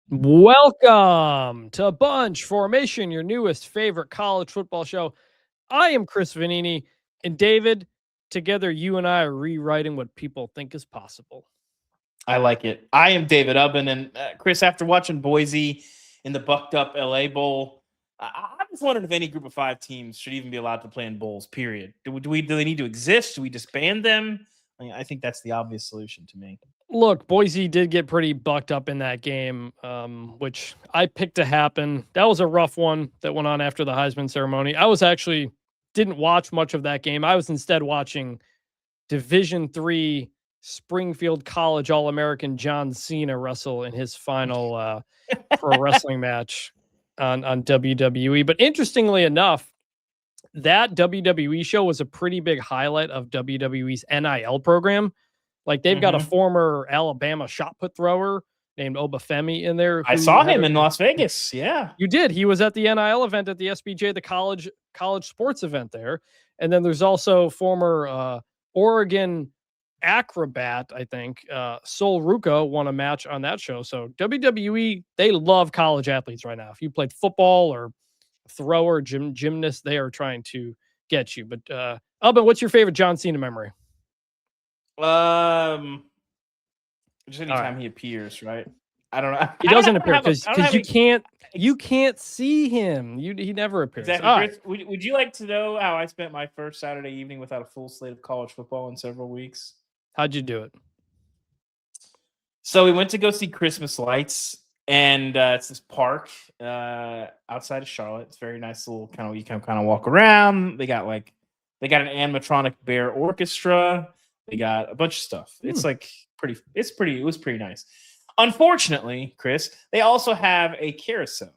Welcome to Bunch Formation, your newest favorite college football show. I am Chris Vannini, and David, together you and I are rewriting what people think is possible. I like it. I am David Ubben, and Chris. After watching Boise in the bucked up LA Bowl, I was wondering if any Group of Five teams should even be allowed to play in bowls. Period. Do they need to exist? Do we disband them? I think that's the obvious solution to me. Look, Boise did get pretty bucked up in that game, which I picked to happen. That was a rough one that went on after the Heisman ceremony. I was actually didn't watch much of that game. I was instead watching Division III Springfield College All-American John Cena wrestle in his final pro wrestling match on WWE. But interestingly enough, that WWE show was a pretty big highlight of WWE's NIL program. Like they've got a former Alabama shot put thrower named Obafemi in there. I saw him in Las Vegas. Yeah, you did. He was at the NIL event at the SBJ, the college sports event there. And then there's also former Oregon acrobat, I think, Sol Ruca won a match on that show. So WWE, they love college athletes right now. If you played football or thrower, gymnast, they are trying to get you. But Ubben, what's your favorite John Cena memory? Just anytime he appears, right? I don't know. He doesn't appear because you can't see him. He never appears. Exactly. Chris, would you like to know how I spent my first Saturday evening without a full slate of college football in several weeks? How'd you do it? So we went to go see Christmas lights, and it's this park outside of Charlotte. It's a very nice little you can kind of walk around. They got an animatronic bear orchestra. They got a bunch of stuff. It's it was pretty nice. Unfortunately, Chris, they also have a carousel.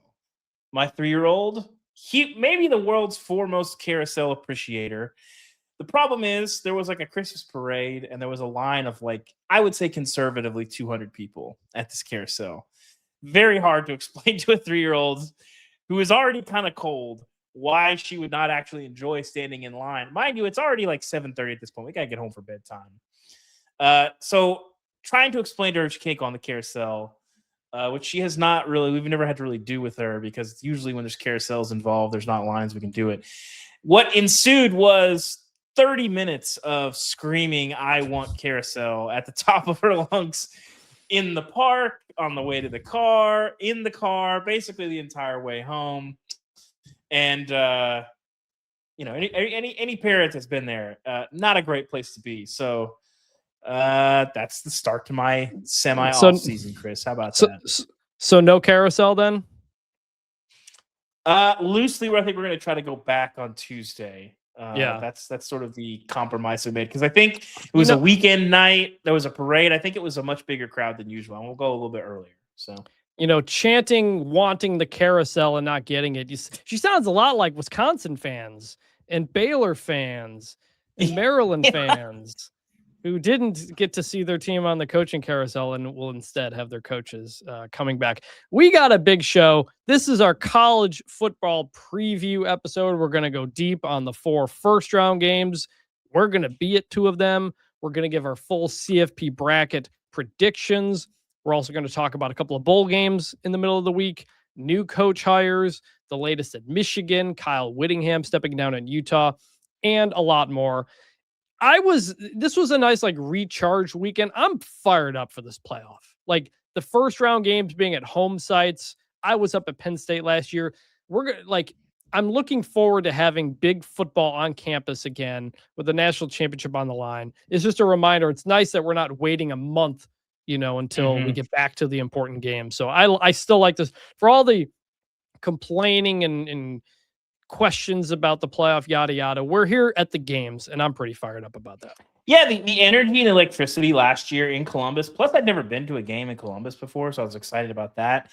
My 3-year-old, he may be the world's foremost carousel appreciator. The problem is there was like a Christmas parade and there was a line of I would say conservatively 200 people at this carousel. Very hard to explain to a 3-year-old who is already kind of cold why she would not actually enjoy standing in line. Mind you, it's already 7:30 at this point. We got to get home for bedtime. So trying to explain to her she can't go on the carousel, which she has not really, we've never had to really do with her because usually when there's carousels involved, there's not lines we can do it. What ensued was 30 minutes of screaming, "I want carousel" at the top of her lungs in the park, on the way to the car, in the car, basically the entire way home. And, any parent that's been there, not a great place to be. So that's the start to my semi-off season, Chris. How about that? So no carousel then? Loosely, I think we're going to try to go back on Tuesday. That's sort of the compromise we made because I think it was a weekend night. There was a parade. I think it was a much bigger crowd than usual. And we'll go a little bit earlier. So chanting, wanting the carousel and not getting it. She sounds a lot like Wisconsin fans and Baylor fans and Maryland fans who didn't get to see their team on the coaching carousel and will instead have their coaches coming back. We got a big show. This is our college football preview episode. We're going to go deep on the 4 first-round games. We're going to be at 2 of them. We're going to give our full CFP bracket predictions. We're also going to talk about a couple of bowl games in the middle of the week, new coach hires, the latest at Michigan, Kyle Whittingham stepping down in Utah, and a lot more. This was a nice recharge weekend. I'm fired up for this playoff. The first round games being at home sites. I was up at Penn State last year. I'm looking forward to having big football on campus again with the national championship on the line. It's just a reminder. It's nice that we're not waiting a month, until we get back to the important game. So I still like this. For all the complaining and questions about the playoff, yada yada, we're here at the games, and I'm pretty fired up about that. Yeah, the energy and electricity last year in Columbus. Plus, I'd never been to a game in Columbus before, so I was excited about that.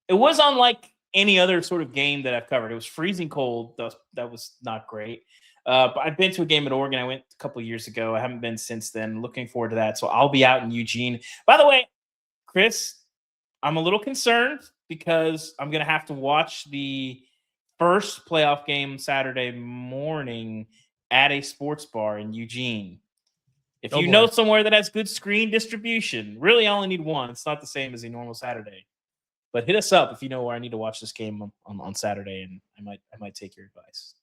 It was unlike any other sort of game that I've covered. It was freezing cold. That was not great. But I've been to a game in Oregon. I went a couple of years ago. I haven't been since then. Looking forward to that. So I'll be out in Eugene. By the way, Chris, I'm a little concerned because I'm going to have to watch the first playoff game Saturday morning at a sports bar in Eugene. If you know somewhere that has good screen distribution, really I only need one. It's not the same as a normal Saturday. But hit us up if you know where I need to watch this game on Saturday, and I might take your advice.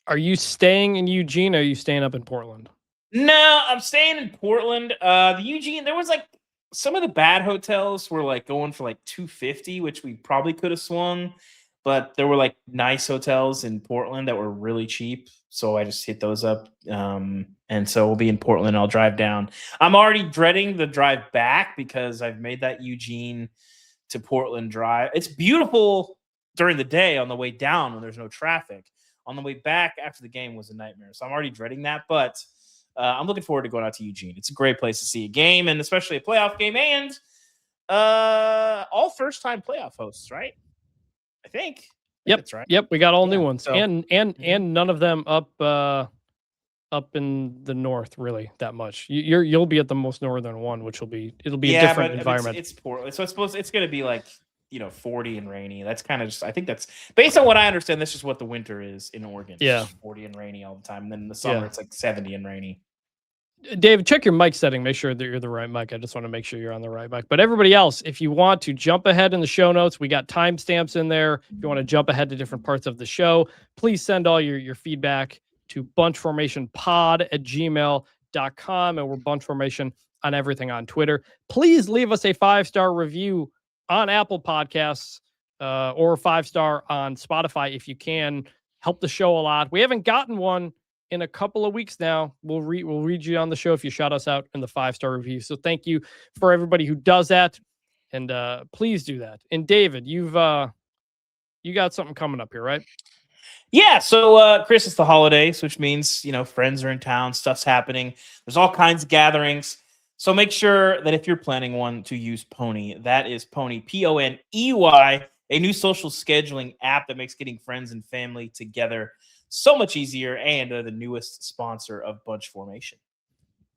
Are you staying in Eugene or are you staying up in Portland? No, I'm staying in Portland. The Eugene, there was like some of the bad hotels were like going for like $250, which we probably could have swung, but there were like nice hotels in Portland that were really cheap. So I just hit those up. And so we'll be in Portland. I'll drive down. I'm already dreading the drive back because I've made that Eugene to Portland drive. It's beautiful during the day on the way down when there's no traffic. On the way back after the game was a nightmare. So I'm already dreading that, but I'm looking forward to going out to Eugene. It's a great place to see a game, and especially a playoff game, and all first-time playoff hosts, right? I think that's right. Yep, we got all new ones, so- and none of them up in the north really that much. You'll be at the most northern one, which it'll be a different environment. It's Portland, so I suppose it's going to be like 40 and rainy. That's kind of just, I think that's based on what I understand. That's just what the winter is in Oregon. Yeah, it's 40 and rainy all the time. And then in the summer, it's like 70 and rainy. David, check your mic setting. Make sure that you're the right mic. I just want to make sure you're on the right mic. But everybody else, if you want to jump ahead in the show notes, we got timestamps in there. If you want to jump ahead to different parts of the show, please send all your feedback to bunchformationpod@gmail.com. And we're Bunch Formation on everything on Twitter. Please leave us a 5-star review on Apple Podcasts or 5-star on Spotify if you can. Help the show a lot. We haven't gotten one in a couple of weeks now. We'll read you on the show if you shout us out in the 5-star review. So thank you for everybody who does that, and please do that. And David, you got something coming up here, right? Yeah. So Chris, it's the holidays, which means friends are in town, stuff's happening. There's all kinds of gatherings. So make sure that if you're planning one to use Poney, that is Poney, Poney, a new social scheduling app that makes getting friends and family together so much easier, and the newest sponsor of Bunch Formation.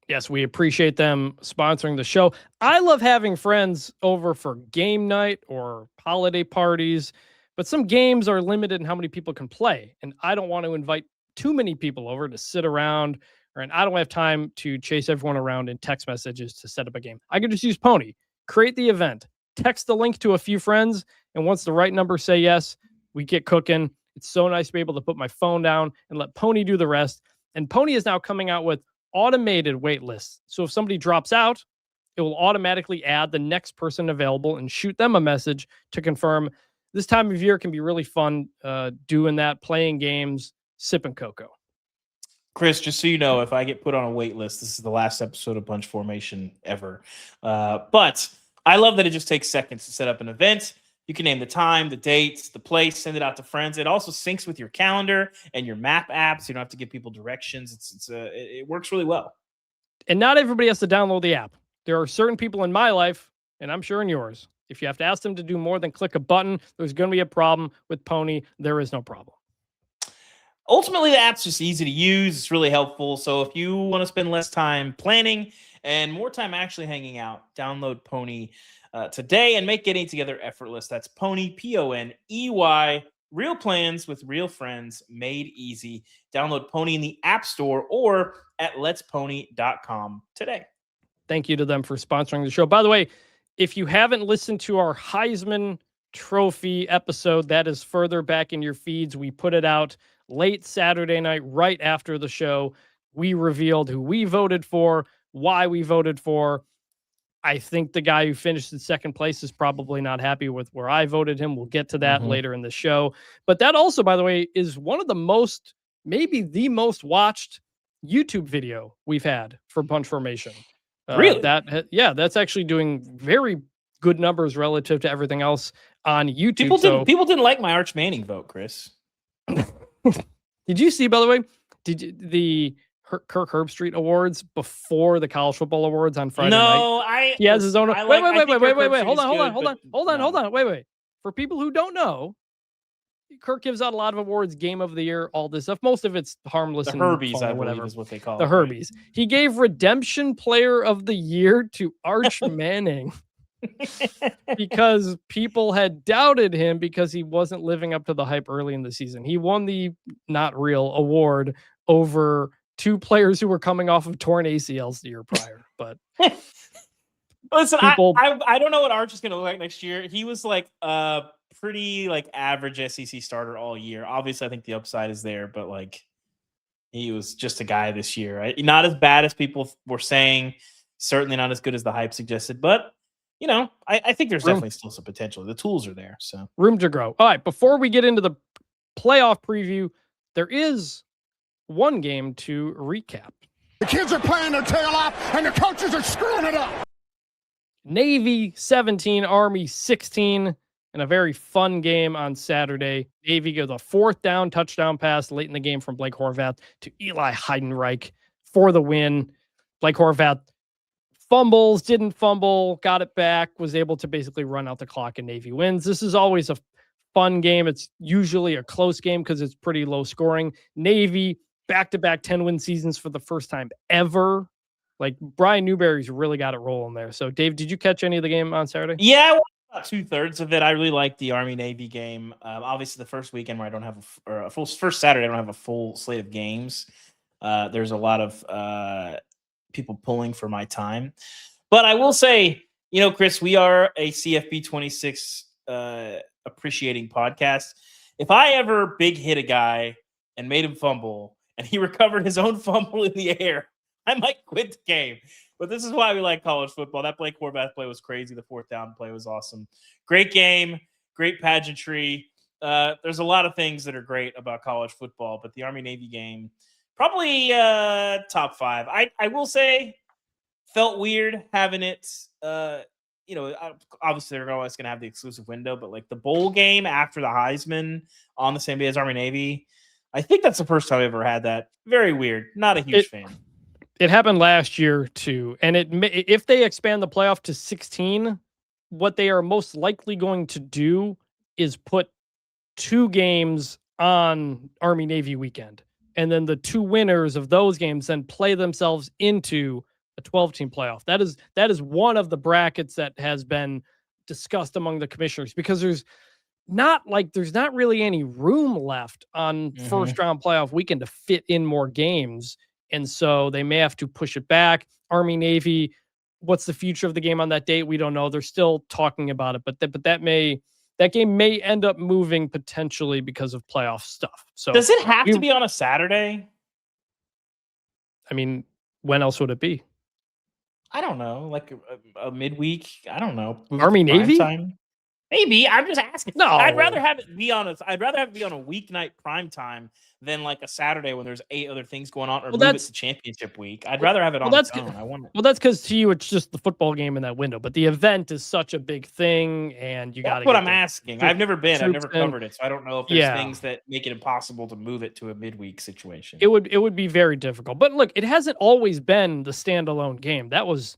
Yes, we appreciate them sponsoring the show. I love having friends over for game night or holiday parties, but some games are limited in how many people can play, and I don't want to invite too many people over to sit around, and I don't have time to chase everyone around in text messages to set up a game. I could just use Poney, create the event, text the link to a few friends, and once the right number say yes, we get cooking. It's so nice to be able to put my phone down and let Poney do the rest. And Poney is now coming out with automated wait lists. So if somebody drops out, it will automatically add the next person available and shoot them a message to confirm. This time of year can be really fun doing that, playing games, sipping cocoa. Chris, just so you know, if I get put on a wait list, this is the last episode of Bunch Formation ever. But I love that it just takes seconds to set up an event. You can name the time, the dates, the place, send it out to friends. It also syncs with your calendar and your map apps. So you don't have to give people directions. It works really well. And not everybody has to download the app. There are certain people in my life, and I'm sure in yours, if you have to ask them to do more than click a button, there's going to be a problem. With Poney, there is no problem. Ultimately, the app's just easy to use. It's really helpful. So if you want to spend less time planning and more time actually hanging out, download Poney today and make getting together effortless. That's Poney, Poney. Real plans with real friends made easy. Download Poney in the App Store or at letspony.com today. Thank you to them for sponsoring the show. By the way, if you haven't listened to our Heisman Trophy episode, that is further back in your feeds. We put it out late Saturday night, right after the show. We revealed who we voted for, why we voted for. I think the guy who finished in second place is probably not happy with where I voted him. We'll get to that later in the show. But that also, by the way, is one of the most, maybe the most watched YouTube video we've had for Bunch Formation. Really? That's actually doing very good numbers relative to everything else on YouTube. People didn't like my Arch Manning vote, Chris. Did you see, by the way, the Kirk Herbstreit Awards before the college football awards on Friday night? He has his own. Wait. Hold on. Wait. For people who don't know, Kirk gives out a lot of awards, Game of the Year, all this stuff. Most of it's harmless. The and Herbies, fun, I whatever. believe is what they call the it. Herbies. Right? He gave Redemption Player of the Year to Arch Manning. Because people had doubted him because he wasn't living up to the hype early in the season. He won the not real award over two players who were coming off of torn ACLs the year prior. But Listen, people. I don't know what Arch is going to look like next year. He was like a pretty like average SEC starter all year. Obviously, I think the upside is there, but like he was just a guy this year. Right? Not as bad as people were saying. Certainly not as good as the hype suggested, but I think there's definitely still some potential. The tools are there, so room to grow. All right, before we get into the playoff preview, there is one game to recap. The kids are playing their tail off, and the coaches are screwing it up. Navy 17, Army 16, and a very fun game on Saturday. Navy got the fourth down touchdown pass late in the game from Blake Horvath to Eli Heidenreich for the win. Blake Horvath fumbles, didn't fumble, got it back, was able to basically run out the clock, and Navy wins. This is always a fun game. It's usually a close game because it's pretty low scoring. Navy, back-to-back 10-win seasons for the first time ever. Like, Brian Newberry's really got it rolling there. So, Dave, did you catch any of the game on Saturday? Yeah, I watched about 2/3 of it. I really liked the Army-Navy game. Obviously, the first weekend where I don't have a full first Saturday, I don't have a full slate of games. There's a lot of people pulling for my time. But I will say, Chris, we are a CFB 26 appreciating podcast. If I ever big hit a guy and made him fumble and he recovered his own fumble in the air, I might quit the game. But this is why we like college football. That Blake Horvath play was crazy. The fourth down play was awesome. Great game, great pageantry. There's a lot of things that are great about college football, but the Army-Navy game, probably top 5. I will say, felt weird having it. Obviously they're always going to have the exclusive window, but like the bowl game after the Heisman on the same day as Army-Navy, I think that's the first time I've ever had that. Very weird. Not a huge fan. It happened last year too, and if they expand the playoff to 16, what they are most likely going to do is put 2 games on Army-Navy weekend, and then the 2 winners of those games then play themselves into a 12-team playoff. That is one of the brackets that has been discussed among the commissioners, because there's not really any room left on first round playoff weekend to fit in more games. And so they may have to push it back. Army-Navy, what's the future of the game on that date? We don't know. They're still talking about it, but that game may end up moving potentially because of playoff stuff. So does it have to be on a Saturday? I mean, when else would it be? I don't know, like a midweek. I don't know. Army-Navy? Maybe. I'm just asking. No, I'd rather have it be on a weeknight prime time than like a Saturday when there's 8 other things going on, or move it to championship week. I'd rather have it on its own. Well, that's because to you it's just the football game in that window, but the event is such a big thing, and you got. That's what I'm asking. I've never been. I've never covered it, so I don't know if there's things that make it impossible to move it to a midweek situation. It would be very difficult. But look, it hasn't always been the standalone game. That's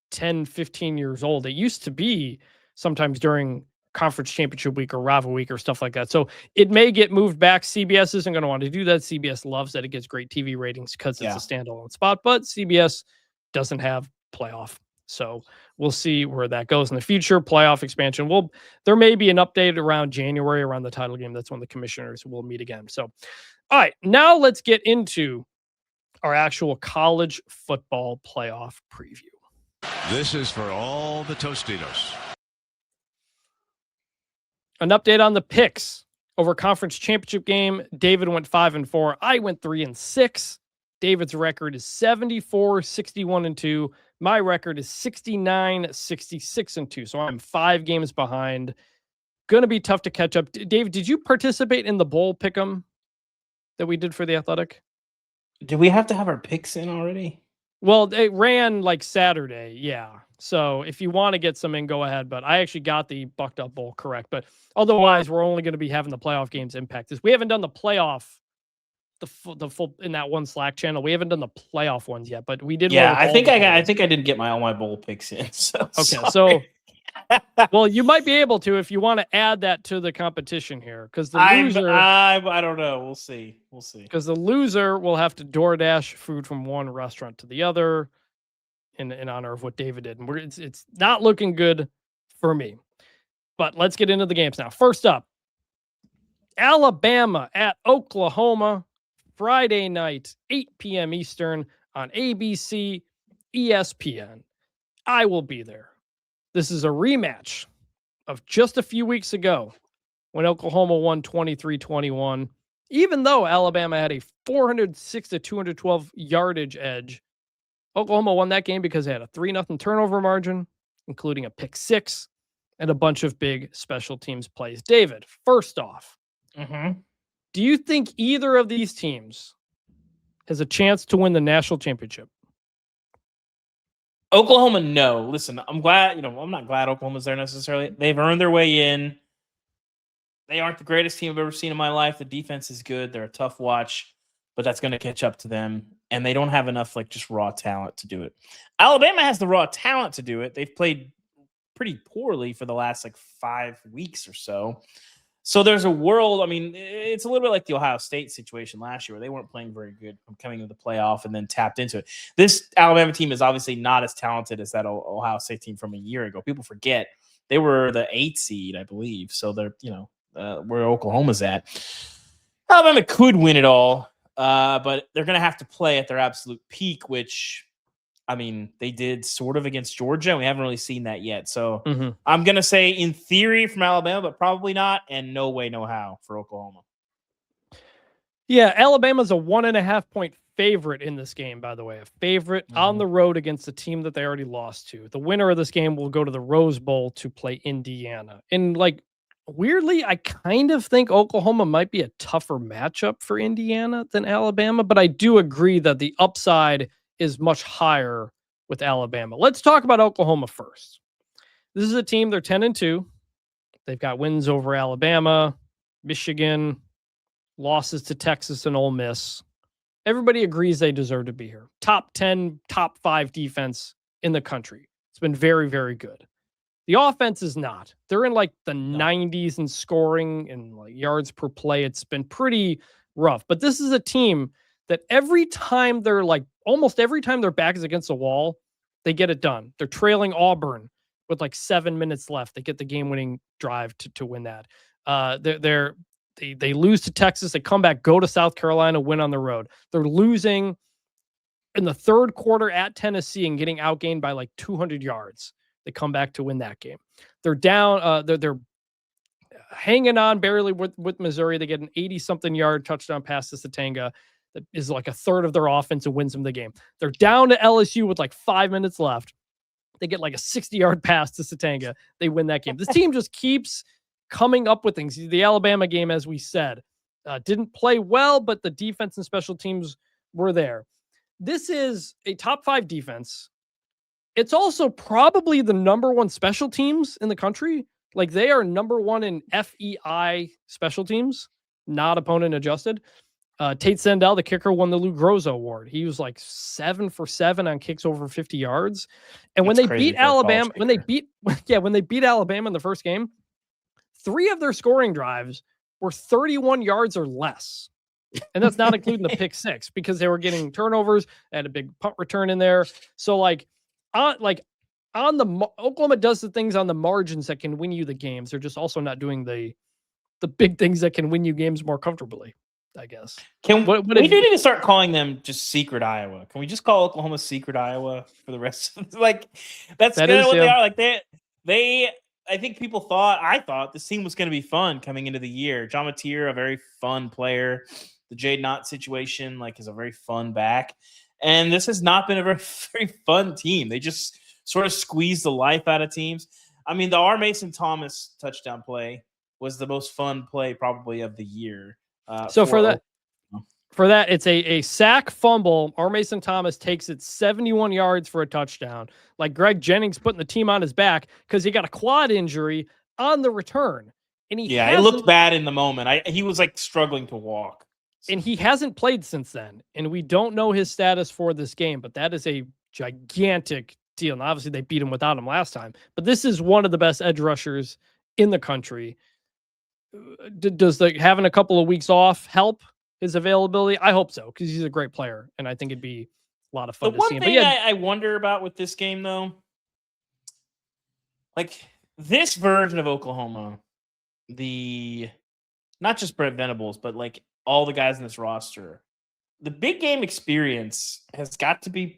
10, 15 years old. It used to be sometimes during conference championship week or rival week or stuff like that. So it may get moved back. CBS isn't going to want to do that. CBS loves that it gets great TV ratings because it's a standalone spot, but CBS doesn't have playoff. So we'll see where that goes in the future. Playoff expansion. There may be an update around January, around the title game. That's when the commissioners will meet again. So, all right, now let's get into our actual college football playoff preview. This is for all the Tostitos. An update on the picks over conference championship game. David went 5-4. I went 3-6. David's record is 74-61-2. My record is 69-66-2. So I'm 5 games behind. Going to be tough to catch up. David, did you participate in the bowl pick'em that we did for the Athletic? Do we have to have our picks in already? Well, it ran like Saturday. Yeah. So if you want to get some in, go ahead. But I actually got the Bucked Up Bowl correct. But otherwise, we're only going to be having the playoff games impact this. We haven't done the playoff, the full in that one Slack channel. We haven't done the playoff ones yet, but we did. Yeah, I think I did get all my bowl picks in. So okay, sorry. So well, you might be able to if you want to add that to the competition here, because the loser. I don't know. We'll see. Because the loser will have to DoorDash food from one restaurant to the other, in honor of what David did, and it's not looking good for me. But let's get into the games now. First up, Alabama at Oklahoma, Friday night, 8 p.m. Eastern on ABC, ESPN. I will be there. This is a rematch of just a few weeks ago when Oklahoma won 23-21. Even though Alabama had a 406 to 212 yardage edge, Oklahoma won that game because they had a 3-0 turnover margin, including a pick six and a bunch of big special teams plays. David, first off, do you think either of these teams has a chance to win the national championship? Oklahoma, no. Listen, I'm glad, I'm not glad Oklahoma's there necessarily. They've earned their way in. They aren't the greatest team I've ever seen in my life. The defense is good. They're a tough watch, but that's going to catch up to them. And they don't have enough just raw talent to do it. Alabama has the raw talent to do it. They've played pretty poorly for the last 5 weeks or so. So there's a world. I mean, it's a little bit like the Ohio State situation last year where they weren't playing very good from coming into the playoff and then tapped into it. This Alabama team is obviously not as talented as that Ohio State team from a year ago. People forget they were the 8th seed, I believe. So they're, where Oklahoma's at. Alabama could win it all, but they're going to have to play at their absolute peak, which, they did sort of against Georgia, and we haven't really seen that yet. So I'm going to say in theory from Alabama, but probably not, and no way, no how for Oklahoma. Yeah, Alabama's a 1.5 point favorite in this game, by the way. A favorite on the road against a team that they already lost to. The winner of this game will go to the Rose Bowl to play Indiana. And weirdly, I kind of think Oklahoma might be a tougher matchup for Indiana than Alabama, but I do agree that the upside is much higher with Alabama. Let's talk about Oklahoma first. This is a team, they're 10-2. They've got wins over Alabama, Michigan, losses to Texas and Ole Miss. Everybody agrees they deserve to be here. Top 10, top 5 defense in the country. It's been very, very good. The offense is not. They're in the 90s in scoring and yards per play. It's been pretty rough. But this is a team that every time they're almost every time their back is against the wall, they get it done. They're trailing Auburn with 7 minutes left. They get the game-winning drive to win that. They lose to Texas. They come back, go to South Carolina, win on the road. They're losing in the third quarter at Tennessee and getting outgained by 200 yards. They come back to win that game. They're down. They're hanging on barely with Missouri. They get an 80-something yard touchdown pass to Satanga that is a third of their offense and wins them the game. They're down to LSU with 5 minutes left. They get a 60-yard pass to Satanga. They win that game. This team just keeps coming up with things. The Alabama game, as we said, didn't play well, but the defense and special teams were there. This is a top 5 defense. It's also probably the number 1 special teams in the country. They are number 1 in FEI special teams, not opponent adjusted. Tate Sendell, the kicker, won the Lou Groza Award. He was 7 for 7 on kicks over 50 yards. And when they beat Alabama, when they beat Alabama in the first game, 3 of their scoring drives were 31 yards or less. And that's not including the pick six because they were getting turnovers. They had a big punt return in there. So Oklahoma does the things on the margins that can win you the games. They're just also not doing the big things that can win you games more comfortably, I guess. We need to start calling them just Secret Iowa. Can we just call Oklahoma Secret Iowa for the rest of that's kind of what they are. I think I thought this team was going to be fun coming into the year. John Mateer, a very fun player. The Jade Knott situation, is a very fun back. And this has not been a very, very fun team. They just sort of squeeze the life out of teams. The R. Mason Thomas touchdown play was the most fun play probably of the year. For that, it's a sack fumble. R. Mason Thomas takes it 71 yards for a touchdown. Greg Jennings putting the team on his back because he got a quad injury on the return. And it looked bad in the moment. He was struggling to walk. And he hasn't played since then. And we don't know his status for this game, but that is a gigantic deal. And obviously they beat him without him last time, but this is one of the best edge rushers in the country. Does having a couple of weeks off help his availability? I hope so, because he's a great player, and I think it'd be a lot of fun to see him. The one thing I wonder about with this game, though, this version of Oklahoma, not just Brent Venables, but all the guys in this roster, the big game experience has got to be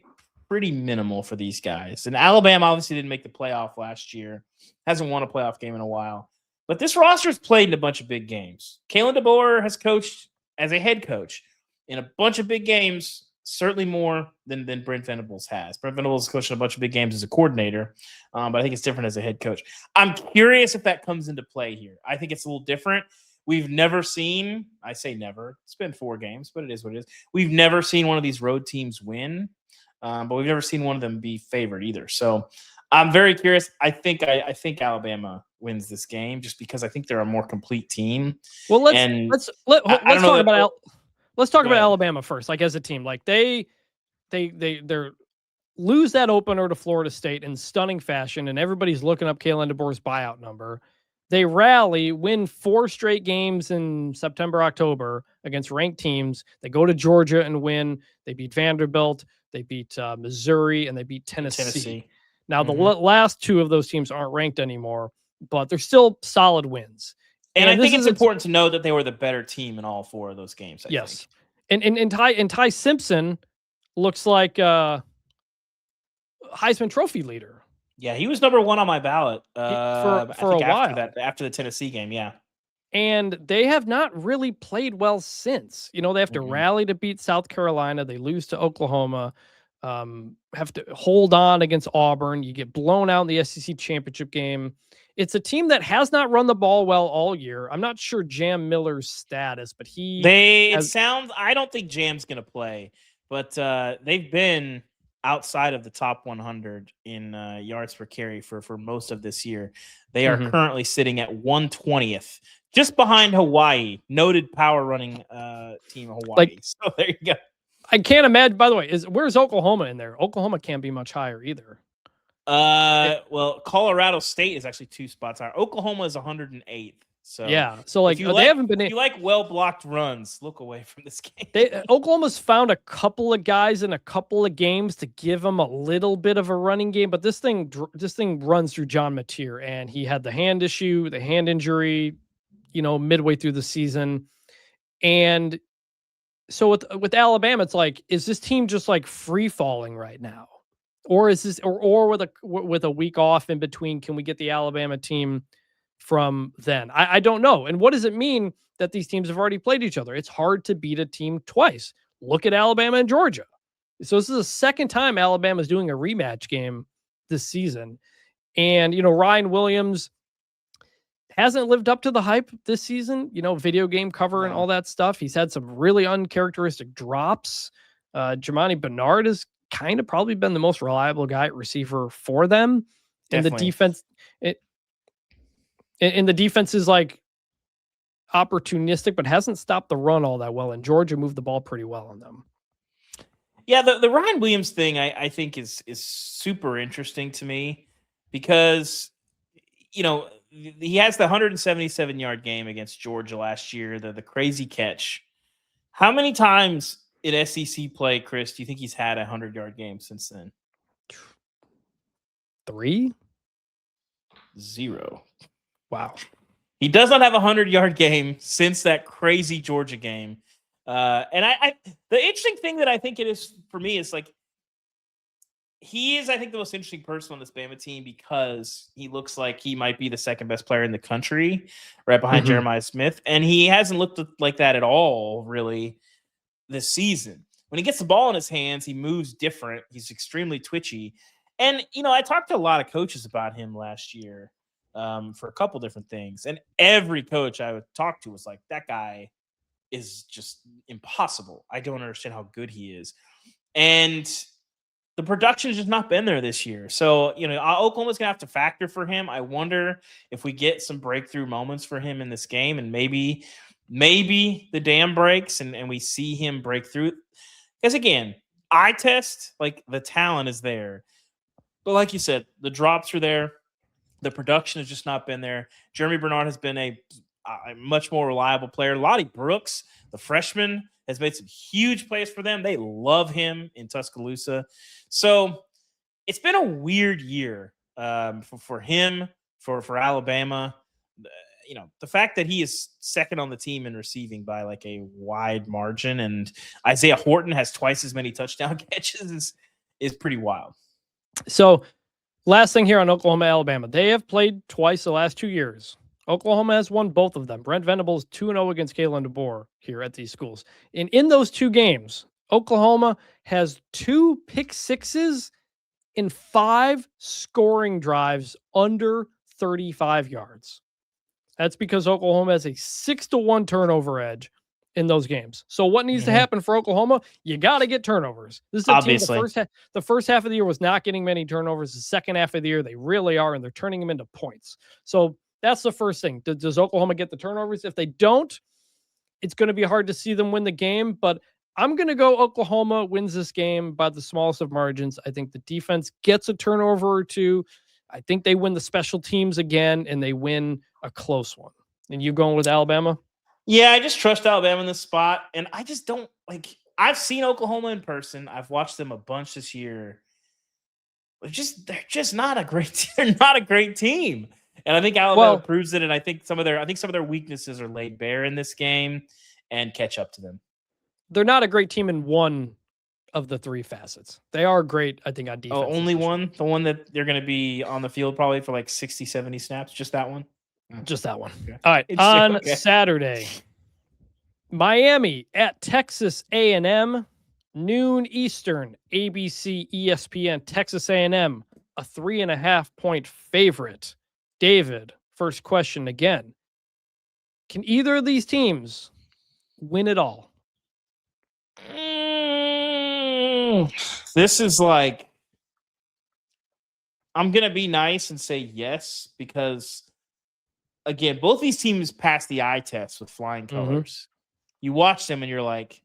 pretty minimal for these guys. And Alabama obviously didn't make the playoff last year. Hasn't won a playoff game in a while. But this roster has played in a bunch of big games. Kalen DeBoer has coached as a head coach in a bunch of big games, certainly more than Brent Venables has. Brent Venables has coached in a bunch of big games as a coordinator, but I think it's different as a head coach. I'm curious if that comes into play here. I think it's a little different. We've never seen, I say never, it's been 4 games, but it is what it is. We've never seen one of these road teams win, but we've never seen one of them be favored either. So I'm very curious. I think Alabama wins this game just because I think they're a more complete team. Well, let's talk about Alabama first. Like as a team, like they lose that opener to Florida State in stunning fashion, and everybody's looking up Kalen DeBoer's buyout number. They rally, win 4 straight games in September, October against ranked teams. They go to Georgia and win. They beat Vanderbilt. They beat Missouri, and they beat Tennessee. Now, the last 2 of those teams aren't ranked anymore, but they're still solid wins. And I think it's important to know that they were the better team in all 4 of those games. I think. And Ty Simpson looks like Heisman Trophy leader. Yeah, he was number 1 on my ballot for a while after the Tennessee game. Yeah, and they have not really played well since. You know, they have to rally to beat South Carolina. They lose to Oklahoma. Have to hold on against Auburn. You get blown out in the SEC championship game. It's a team that has not run the ball well all year. I'm not sure Jam Miller's status, but I don't think Jam's going to play, but they've been outside of the top 100 in yards per carry for most of this year. They are currently sitting at 120th, just behind Hawaii, noted power running team of Hawaii. So there you go. I can't imagine, by the way, where's Oklahoma in there? Oklahoma can't be much higher either. Well, Colorado State is actually 2 spots higher. Oklahoma is 108th. So yeah, so like they haven't been. If you like well blocked runs, look away from this game. Oklahoma's found a couple of guys in a couple of games to give them a little bit of a running game, but this thing runs through John Mateer, and he had the hand injury, midway through the season, and so with Alabama, it's like, is this team just like free falling right now, or is this or with a week off in between? Can we get the Alabama team from then? I don't know. And what does it mean that these teams have already played each other? It's hard to beat a team twice. Look at Alabama and Georgia. So this is the second time Alabama's doing a rematch game this season. And, Ryan Williams hasn't lived up to the hype this season, video game cover and all that stuff. He's had some really uncharacteristic drops. Jamani Bernard has kind of probably been the most reliable guy at receiver for them. Definitely. And the defense, and the defense is like opportunistic, but hasn't stopped the run all that well. And Georgia moved the ball pretty well on them. Yeah, the Ryan Williams thing I think is super interesting to me because, he has the 177-yard game against Georgia last year, the crazy catch. How many times in SEC play, Chris, do you think he's had a 100-yard game since then? 3? 0. Wow. He does not have a 100-yard game since that crazy Georgia game. And the interesting thing that I think it is for me is like, he is, I think, the most interesting person on this Bama team because he looks like he might be the second best player in the country, right behind Jeremiah Smith. And he hasn't looked like that at all, really, this season. When he gets the ball in his hands, he moves different. He's extremely twitchy. And, I talked to a lot of coaches about him last year for a couple different things. And every coach I would talk to was like, that guy is just impossible. I don't understand how good he is. And the production has just not been there this year. So, Oklahoma's going to have to factor for him. I wonder if we get some breakthrough moments for him in this game and maybe the dam breaks and we see him break through. Because, again, eye test, like the talent is there. But like you said, the drops are there. The production has just not been there. Jeremy Bernard has been a much more reliable player. Lottie Brooks, the freshman, has made some huge plays for them. They love him in Tuscaloosa. So it's been a weird year for him, for Alabama. The fact that he is second on the team in receiving by like a wide margin, and Isaiah Horton has twice as many touchdown catches is pretty wild. So last thing here on Oklahoma, Alabama. They have played twice the last 2 years. Oklahoma has won both of them. Brent Venables 2-0 against Kalen DeBoer here at these schools. And in those 2 games, Oklahoma has 2 pick sixes in 5 scoring drives under 35 yards. That's because Oklahoma has a 6-1 turnover edge in those games. So what needs to happen for Oklahoma? You got to get turnovers. This is a Obviously. team, the first half of the year was not getting many turnovers. The second half of the year, they really are, and they're turning them into points. So that's the first thing. Does Oklahoma get the turnovers? If they don't, it's going to be hard to see them win the game, but I'm going to go Oklahoma wins this game by the smallest of margins. I think the defense gets a turnover or 2. I think they win the special teams again, and they win a close one. And you going with Alabama? Yeah, I just trust Alabama in this spot, and I just don't like. I've seen Oklahoma in person. I've watched them a bunch this year. They're just not a great. They're not a great team, and I think Alabama proves it. And I think some of their weaknesses are laid bare in this game and catch up to them. They're not a great team in one of the 3 facets. They are great, I think, on defense. Oh, only one? The one that they're going to be on the field probably for like 60, 70 snaps? Just that one? Just that one. Okay. All right. On Saturday, Miami at Texas A&M, noon Eastern, ABC, ESPN, Texas A&M, a 3.5-point favorite. David, first question again. Can either of these teams win it all? This is like, I'm going to be nice and say yes, because again, both these teams passed the eye test with flying colors. You watch them and you're like,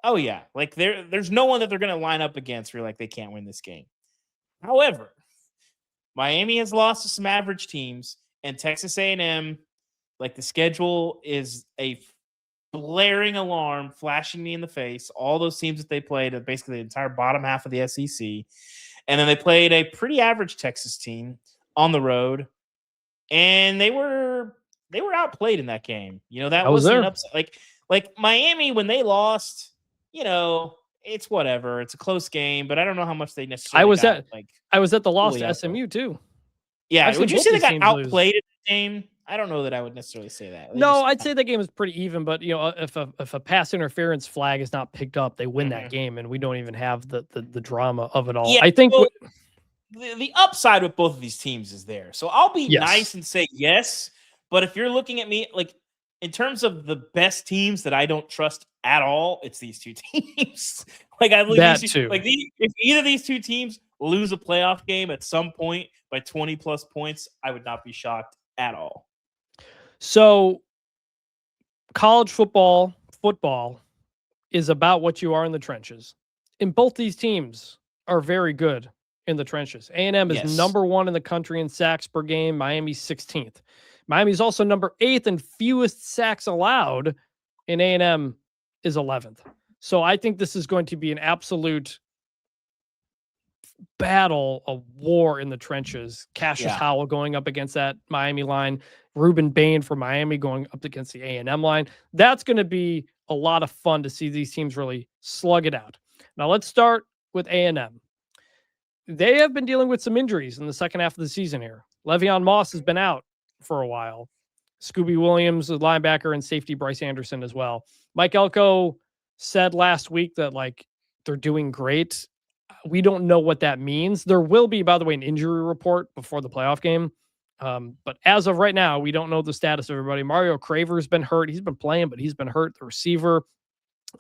oh yeah, like there's no one that they're going to line up against where you're like, they can't win this game. However, Miami has lost to some average teams, and Texas A&M, like the schedule is a blaring alarm flashing me in the face. All those teams that they played, basically the entire bottom half of the SEC. And then they played a pretty average Texas team on the road, and they were outplayed in that game. You know, that wasn't an upset. Like Miami, when they lost, you know, it's whatever. It's a close game, but I don't know how much they necessarily I was at the loss to SMU too. Yeah, would you say they got outplayed in the game? I don't know that I would necessarily say that. I'd say the game was pretty even, but you know, if a pass interference flag is not picked up, they win that game, and we don't even have the drama of it all. Yeah, I think the upside with both of these teams is there. So I'll be nice and say yes, but if you're looking at me like in terms of the best teams that I don't trust at all, it's these 2 teams. Like I believe that these too. Like if either of these 2 teams lose a playoff game at some point by 20 plus points, I would not be shocked at all. So college football is about what you are in the trenches. And both these teams are very good in the trenches. A&M is number 1 in the country in sacks per game. Miami's 16th. Miami's also number 8th in fewest sacks allowed, and A&M is 11th. So I think this is going to be an absolute battle, a war in the trenches. Cassius Howell going up against that Miami line. Reuben Bain from Miami going up against the A&M line. That's going to be a lot of fun to see these teams really slug it out. Now let's start with A&M. They have been dealing with some injuries in the second half of the season here. Le'Veon Moss has been out for a while. Scooby Williams, the linebacker, and safety Bryce Anderson as well. Mike Elko said last week that like they're doing great. We don't know what that means. There will be, by the way, an injury report before the playoff game. But as of right now, we don't know the status of everybody. Mario Craver's been hurt. He's been playing, but he's been hurt, the receiver.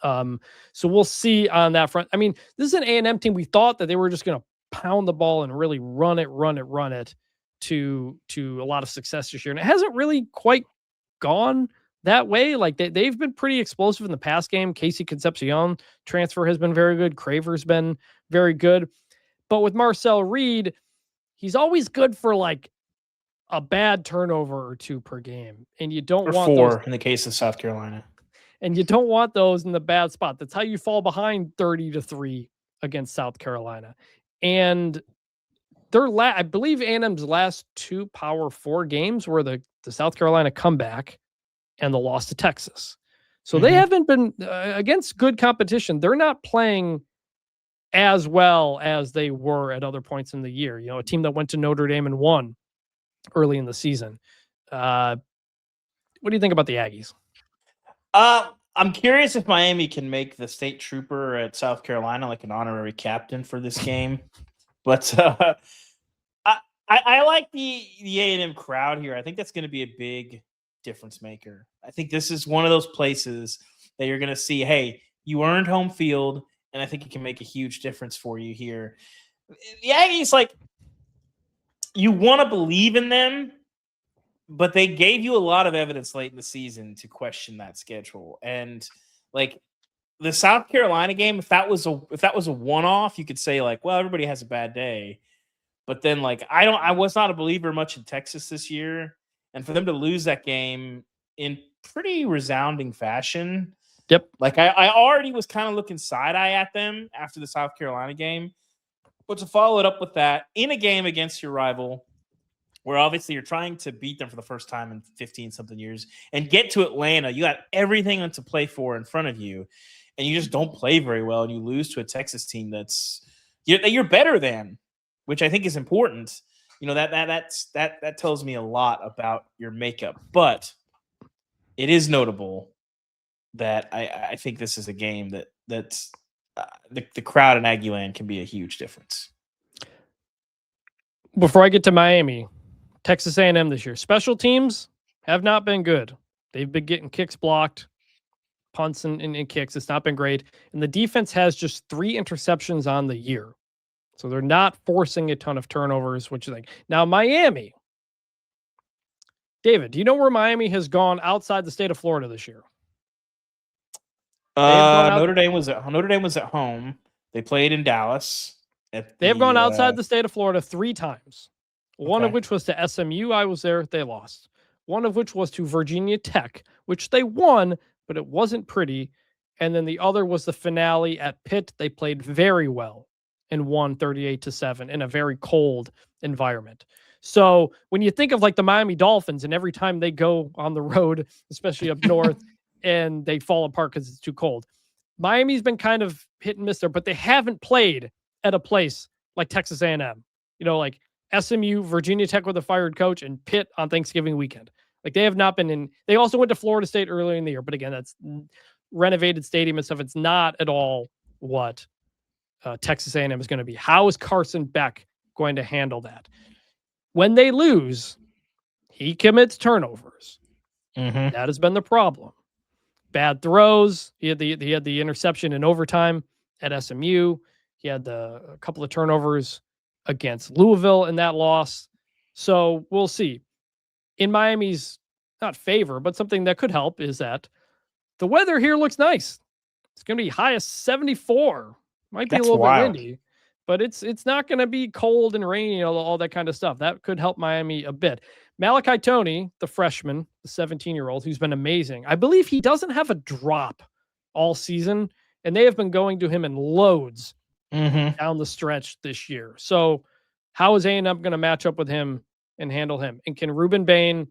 So we'll see on that front. I mean, this is an A&M team. We thought that they were just going to pound the ball and really run it to a lot of success this year. And it hasn't really quite gone that way. Like they've been pretty explosive in the pass game. Casey Concepcion transfer has been very good. Craver's been very good. But with Marcel Reed, he's always good for like a bad turnover or 2 per game. And you don't want 4 those in the case of South Carolina. And you don't want those in the bad spot. That's how you fall behind 30-3 against South Carolina. And I believe A&M's last 2 Power 4 games were the South Carolina comeback and the loss to Texas. So they haven't been against good competition. They're not playing as well as they were at other points in the year. You know, a team that went to Notre Dame and won early in the season. What do you think about the Aggies? I'm curious if Miami can make the state trooper at South Carolina like an honorary captain for this game. But I like the A&M crowd here. I think that's going to be a big difference maker. I think this is one of those places that you're going to see, hey, you earned home field, and I think it can make a huge difference for you here. The Aggies, like, you want to believe in them, but they gave you a lot of evidence late in the season to question that schedule. And like the South Carolina game, if that was a one-off, you could say like, well, everybody has a bad day. But then like I was not a believer much in Texas this year. And for them to lose that game in pretty resounding fashion. Yep. Like I already was kind of looking side-eye at them after the South Carolina game. But to follow it up with that in a game against your rival, where obviously you're trying to beat them for the first time in 15-something years and get to Atlanta. You got everything to play for in front of you, and you just don't play very well, and you lose to a Texas team that you're better than, which I think is important. You know, that tells me a lot about your makeup. But it is notable that I think this is a game that's the crowd in Aggieland can be a huge difference. Before I get to Miami, Texas A&M this year. Special teams have not been good. They've been getting kicks blocked, punts and kicks. It's not been great. And the defense has just 3 interceptions on the year. So they're not forcing a ton of turnovers, which is like, now Miami. David, do you know where Miami has gone outside the state of Florida this year? Notre Dame was at home. They played in Dallas. They've gone outside the state of Florida 3 times. One of which was to SMU. I was there. They lost. One of which was to Virginia Tech, which they won, but it wasn't pretty. And then the other was the finale at Pitt. They played very well and won 38-7 in a very cold environment. So when you think of like the Miami Dolphins and every time they go on the road, especially up north, and they fall apart because it's too cold, Miami's been kind of hit and miss there, but they haven't played at a place like Texas A&M. You know, like SMU, Virginia Tech with a fired coach, and Pitt on Thanksgiving weekend. Like they have not been in. They also went to Florida State earlier in the year, but again, that's renovated stadium and stuff. It's not at all what Texas A&M is going to be. How is Carson Beck going to handle that? When they lose, he commits turnovers. Mm-hmm. That has been the problem. Bad throws. He had the interception in overtime at SMU. He had a couple of turnovers against Louisville in that loss. So we'll see. In Miami's not favor, but something that could help is that the weather here looks nice. It's going to be high as 74. Might be a little bit windy, but it's not going to be cold and rainy, all that kind of stuff. That could help Miami a bit. Malachi Toney, the freshman, the 17-year-old, who's been amazing. I believe he doesn't have a drop all season, and they have been going to him in loads down the stretch this year. So how is A&M going to match up with him and handle him? And can Ruben Bain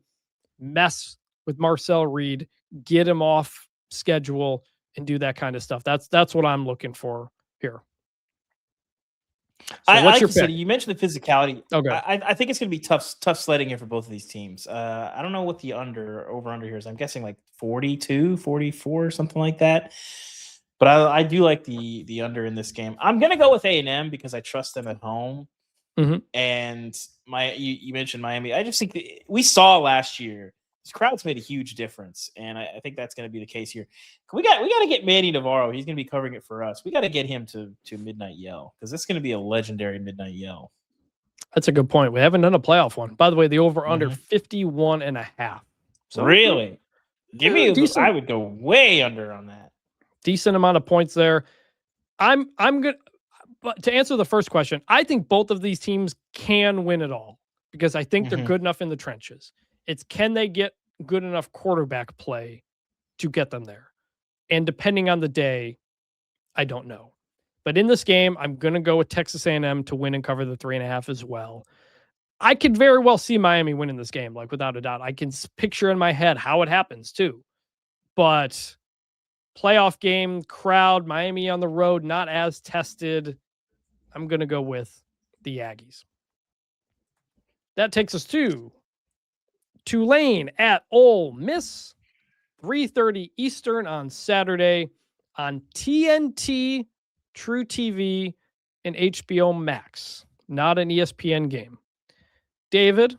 mess with Marcel Reed, get him off schedule, and do that kind of stuff? That's what I'm looking for here. So what's your pick? You mentioned the physicality. Okay. I think it's going to be tough sledding here for both of these teams. I don't know what the over-under here is. I'm guessing like 42, 44, something like that. But I do like the under in this game. I'm going to go with A&M because I trust them at home. Mm-hmm. And you mentioned Miami. I just think we saw last year, this crowd's made a huge difference, and I think that's going to be the case here. We got to get Manny Navarro. He's going to be covering it for us. We got to get him to Midnight Yell because this is going to be a legendary Midnight Yell. That's a good point. We haven't done a playoff one. By the way, the over-under 51.5. So really? Give me decent. I would go way under on that. Decent amount of points there. I'm good. But to answer the first question, I think both of these teams can win it all because I think they're good enough in the trenches. It's can they get good enough quarterback play to get them there? And depending on the day, I don't know. But in this game, I'm going to go with Texas A&M to win and cover the 3.5 as well. I could very well see Miami winning this game, like without a doubt. I can picture in my head how it happens too. But playoff game, crowd, Miami on the road, not as tested. I'm going to go with the Aggies. That takes us to Tulane at Ole Miss, 3:30 Eastern on Saturday on TNT, True TV, and HBO Max. Not an ESPN game. David,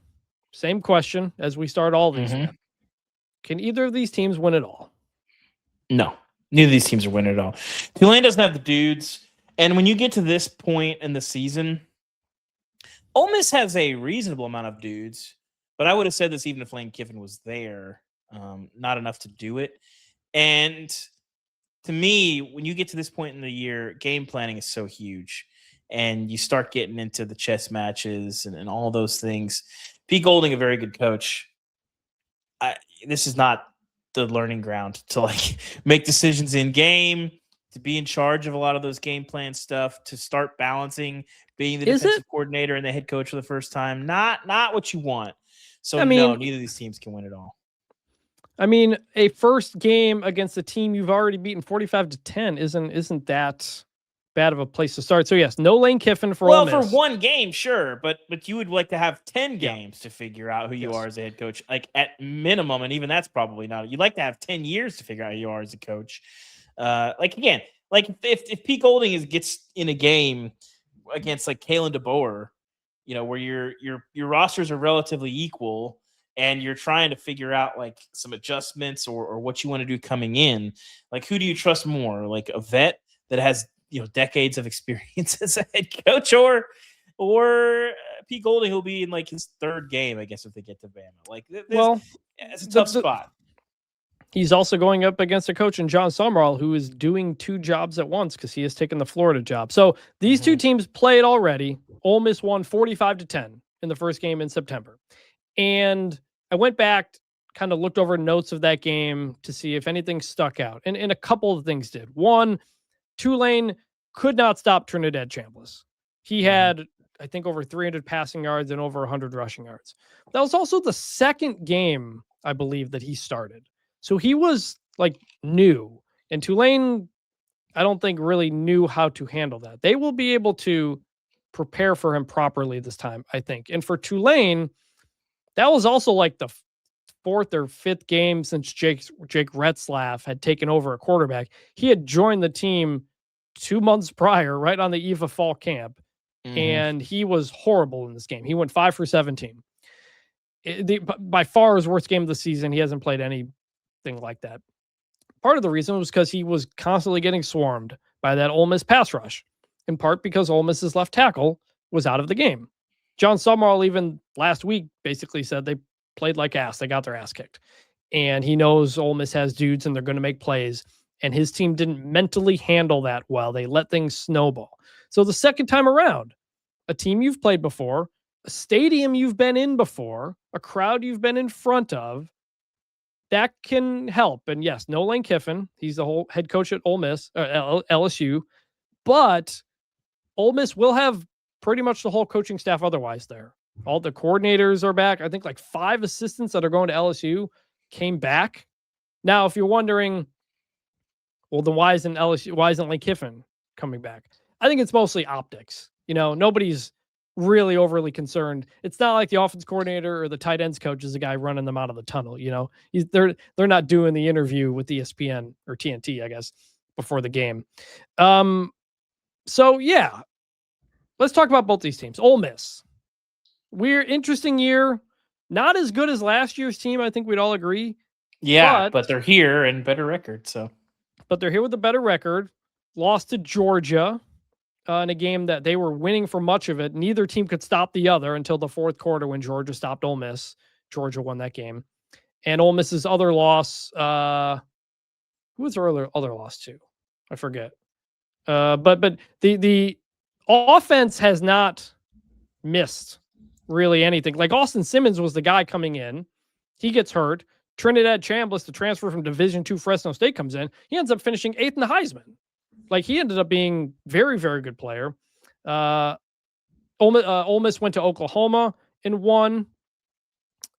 same question as we start all these. Can either of these teams win it all? No, neither of these teams are winning it all. Tulane doesn't have the dudes. And when you get to this point in the season, Ole Miss has a reasonable amount of dudes, but I would have said this even if Lane Kiffin was there. Not enough to do it. And to me, when you get to this point in the year, game planning is so huge. And you start getting into the chess matches and all those things. Pete Golding, a very good coach. This is not the learning ground to like make decisions in game, to be in charge of a lot of those game plan stuff, to start balancing being the defensive coordinator and the head coach for the first time. Not what you want. So no, neither of these teams can win it all. I mean, a first game against a team you've already beaten 45-10 isn't that bad of a place to start. So yes, no Lane Kiffin for Ole Miss. For one game, sure, but you would like to have 10 games to figure out who you are as a head coach, like at minimum, and even that's probably not. You'd like to have 10 years to figure out who you are as a coach. If Pete Golding gets in a game against like Kalen DeBoer, where your rosters are relatively equal and you're trying to figure out like some adjustments or what you want to do coming in, like who do you trust more, like a vet that has decades of experience as a head coach, or Pete Golding, who'll be in like his third game, I guess, if they get to Bama. Like, it's a tough spot. He's also going up against a coach in John Summerall, who is doing two jobs at once because he has taken the Florida job. So these two teams played already. Ole Miss won 45-10 in the first game in September. And I went back, kind of looked over notes of that game to see if anything stuck out. And a couple of things did. One, Tulane could not stop Trinidad Chambliss. He had, I think, over 300 passing yards and over 100 rushing yards. That was also the second game, I believe, that he started. So he was like new. And Tulane, I don't think really knew how to handle that. They will be able to prepare for him properly this time, I think. And for Tulane, that was also like the fourth or fifth game since Jake Retzlaff had taken over a quarterback. He had joined the team 2 months prior, right on the eve of fall camp, and he was horrible in this game. He went 5 for 17. By far his worst game of the season. He hasn't played anything like that. Part of the reason was because he was constantly getting swarmed by that Ole Miss pass rush, in part because Ole Miss's left tackle was out of the game. John Summerall even last week basically said they played like ass. They got their ass kicked. And he knows Ole Miss has dudes and they're going to make plays. And his team didn't mentally handle that well. They let things snowball. So the second time around, a team you've played before, a stadium you've been in before, a crowd you've been in front of, that can help. And yes, no Lane Kiffin. He's the whole head coach at Ole Miss, LSU. But Ole Miss will have pretty much the whole coaching staff otherwise there. All the coordinators are back. I think like 5 assistants that are going to LSU came back. Now, if you're wondering, well, then why isn't Lane Kiffin coming back? I think it's mostly optics. Nobody's really overly concerned. It's not like the offense coordinator or the tight ends coach is the guy running them out of the tunnel. They're not doing the interview with ESPN or TNT, I guess, before the game. So yeah, let's talk about both these teams. Ole Miss. Weird, interesting year. Not as good as last year's team, I think we'd all agree. Yeah, but they're here and better record. But they're here with a better record. Lost to Georgia in a game that they were winning for much of it. Neither team could stop the other until the fourth quarter when Georgia stopped Ole Miss. Georgia won that game. And Ole Miss's other loss, who was their other loss to? I forget. But the offense has not missed really anything. Like Austin Simmons was the guy coming in. He gets hurt. Trinidad Chambliss, the transfer from Division II Fresno State, comes in. He ends up finishing 8th in the Heisman. Like, he ended up being very, very good player. Ole Miss went to Oklahoma and won.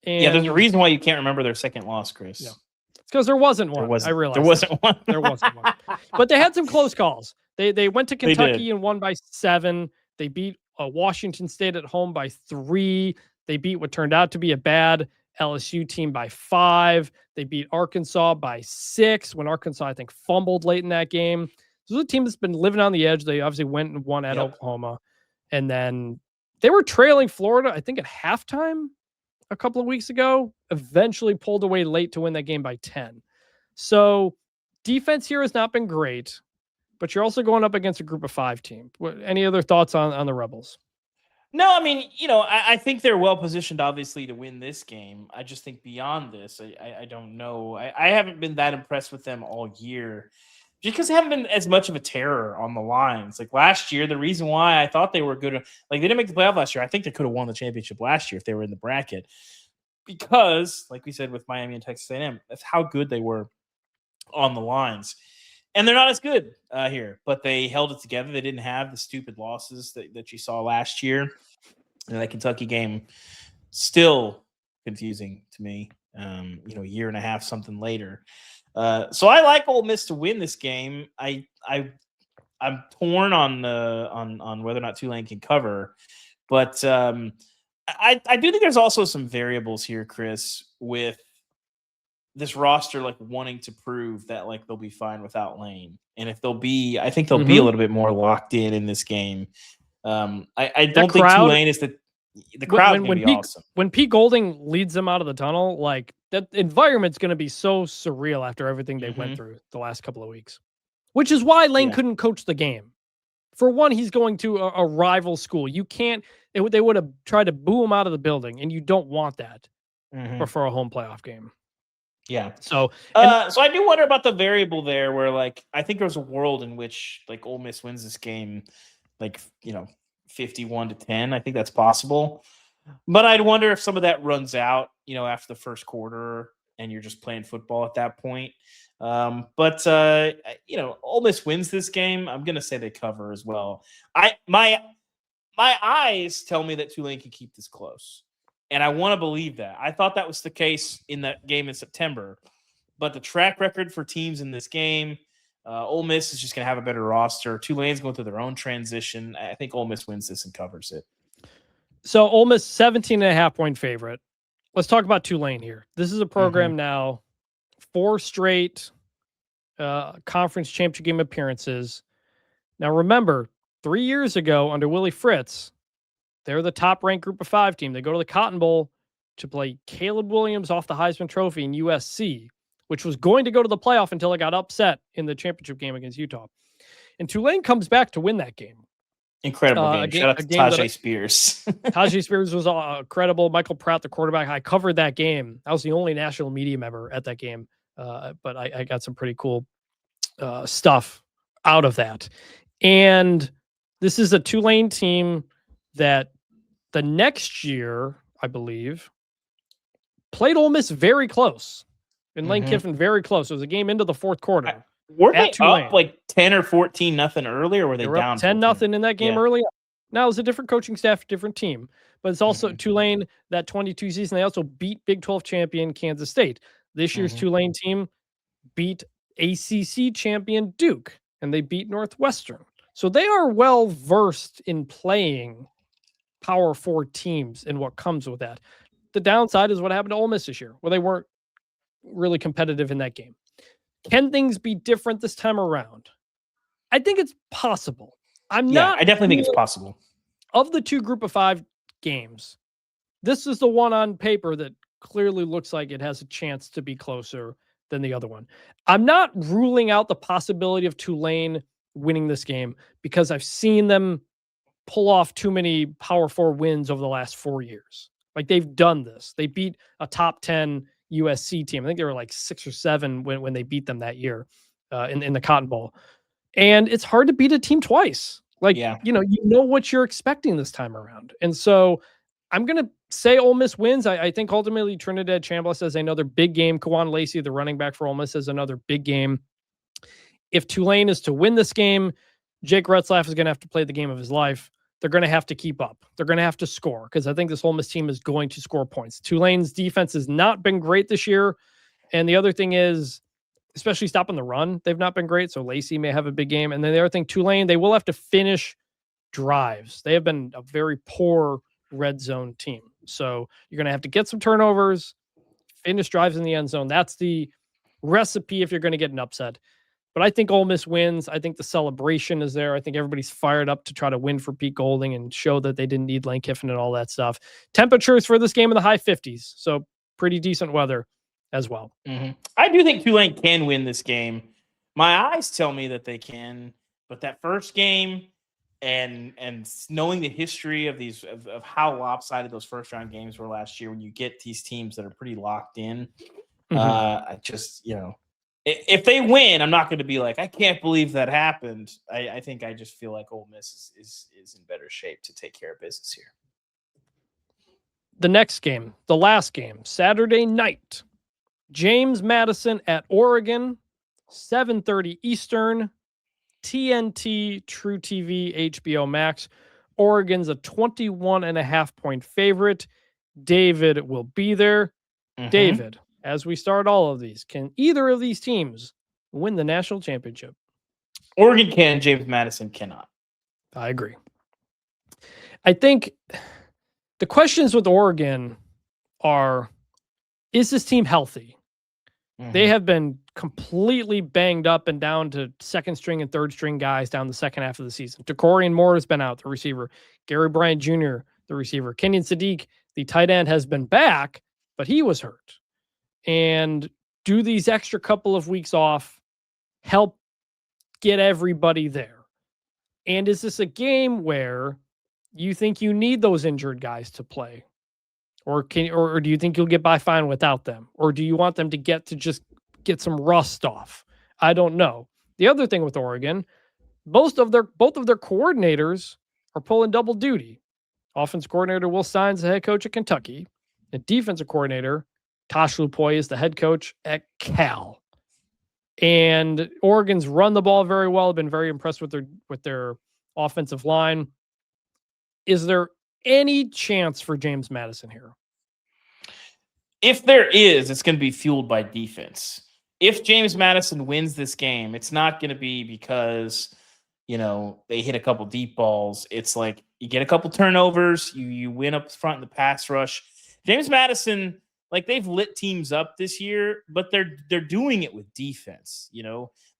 And yeah, there's a reason why you can't remember their second loss, Chris. Yeah. It's because there wasn't one. I realized there wasn't one. There wasn't one. But they had some close calls. They went to Kentucky and won by 7. They beat Washington State at home by 3. They beat what turned out to be a bad LSU team by 5. They beat Arkansas by 6 when Arkansas, I think, fumbled late in that game. This is a team that's been living on the edge. They obviously went and won at Oklahoma. And then they were trailing Florida, I think, at halftime a couple of weeks ago, eventually pulled away late to win that game by 10. So defense here has not been great, but you're also going up against a group of 5 team. Any other thoughts on the Rebels? No, I mean, I think they're well positioned, obviously, to win this game. I just think beyond this, I don't know. I haven't been that impressed with them all year because they haven't been as much of a terror on the lines. Like last year, the reason why I thought they were good, like they didn't make the playoff last year. I think they could have won the championship last year if they were in the bracket because, like we said, with Miami and Texas A&M, that's how good they were on the lines. And they're not as good here, but they held it together. They didn't have the stupid losses that you saw last year. And that Kentucky game, still confusing to me, a year and a half, something later. So I like Ole Miss to win this game. I'm torn on whether or not Tulane can cover. But I do think there's also some variables here, Chris, with this roster like wanting to prove that like they'll be fine without Lane, and if I think they'll be a little bit more locked in this game. I don't think Tulane is the crowd going to be awesome. When Pete Golding leads them out of the tunnel, like that environment's going to be so surreal after everything they went through the last couple of weeks, which is why Lane couldn't coach the game. For one, he's going to a rival school. You can't. They would have tried to boo him out of the building, and you don't want that for a home playoff game. Yeah. So I do wonder about the variable there where like I think there's a world in which like Ole Miss wins this game like 51-10. I think that's possible. But I'd wonder if some of that runs out, after the first quarter and you're just playing football at that point. But Ole Miss wins this game. I'm going to say they cover as well. My eyes tell me that Tulane can keep this close. And I want to believe that. I thought that was the case in that game in September. But the track record for teams in this game, Ole Miss is just going to have a better roster. Tulane's going through their own transition. I think Ole Miss wins this and covers it. So Ole Miss 17.5-point favorite. Let's talk about Tulane here. This is a program now, 4 straight conference championship game appearances. Now remember, 3 years ago under Willie Fritz, they're the top-ranked group of 5 team. They go to the Cotton Bowl to play Caleb Williams off the Heisman Trophy in USC, which was going to go to the playoff until it got upset in the championship game against Utah. And Tulane comes back to win that game. Incredible game. Shout out to Tajay Spears. Tajay Spears was incredible. Michael Pratt, the quarterback. I covered that game. I was the only national media member at that game, but I got some pretty cool stuff out of that. And this is a Tulane team that the next year, I believe, played Ole Miss very close. And Lane Kiffin very close. It was a game into the fourth quarter. Were they up like 10 or 14-0 early, or were they down 10-0 in that game early? Now it was a different coaching staff, different team. But it's also Tulane, that 22 season. They also beat Big 12 champion Kansas State. This year's Tulane team beat ACC champion Duke, and they beat Northwestern. So they are well versed in playing Power 4 teams and what comes with that. The downside is what happened to Ole Miss this year, where they weren't really competitive in that game. Can things be different this time around? I think it's possible. I definitely think it's possible. Of the 2 group of 5 games, this is the one on paper that clearly looks like it has a chance to be closer than the other one. I'm not ruling out the possibility of Tulane winning this game because I've seen them pull off too many Power 4 wins over the last 4 years. Like they've done this. They beat a top 10 USC team. I think they were like 6 or 7 when they beat them that year in the Cotton Bowl. And it's hard to beat a team twice. Like, you know what you're expecting this time around. And so I'm going to say Ole Miss wins. I think ultimately Trinidad Chambliss has another big game. Kawan Lacey, the running back for Ole Miss, has another big game. If Tulane is to win this game, Jake Retzlaff is going to have to play the game of his life. They're going to have to keep up. They're going to have to score because I think this Ole Miss team is going to score points. Tulane's defense has not been great this year. And the other thing is, especially stopping the run, they've not been great. So Lacey may have a big game. And then the other thing, Tulane, they will have to finish drives. They have been a very poor red zone team. So you're going to have to get some turnovers, finish drives in the end zone. That's the recipe if you're going to get an upset. But I think Ole Miss wins. I think the celebration is there. I think everybody's fired up to try to win for Pete Golding and show that they didn't need Lane Kiffin and all that stuff. Temperatures for this game in the high 50s. So pretty decent weather as well. Mm-hmm. I do think Tulane can win this game. My eyes tell me that they can, but that first game and knowing the history of these of how lopsided those first round games were last year, when you get these teams that are pretty locked in, I just, if they win, I'm not going to be like, I can't believe that happened. I think I just feel like Ole Miss is in better shape to take care of business here. The next game, the last game, Saturday night, James Madison at Oregon, 7:30 Eastern, TNT, True TV, HBO Max. Oregon's a 21.5-point favorite. David will be there. David, as we start all of these, can either of these teams win the national championship? Oregon can, James Madison cannot. I agree. I think the questions with Oregon are, is this team healthy? They have been completely banged up and down to second string and third string guys down the second half of the season. DeBoer and Moore has been out, the receiver. Gary Bryant Jr., the receiver. Kenyon Sadiq, the tight end, has been back, but he was hurt. And do these extra couple of weeks off help get everybody there? And is this a game where you think you need those injured guys to play? Or do you think you'll get by fine without them? Or do you want them to just get some rust off? I don't know. The other thing with Oregon, both of their coordinators are pulling double duty. Offensive coordinator Will Stein's the head coach at Kentucky, and defensive coordinator Tosh Lupoy is the head coach at Cal. And Oregon's run the ball very well. I've been very impressed with their offensive line. Is there any chance for James Madison here? If there is, it's going to be fueled by defense. If James Madison wins this game, it's not going to be because, they hit a couple deep balls. It's like you get a couple turnovers, you win up front in the pass rush. James Madison, they've lit teams up this year, but they're doing it with defense.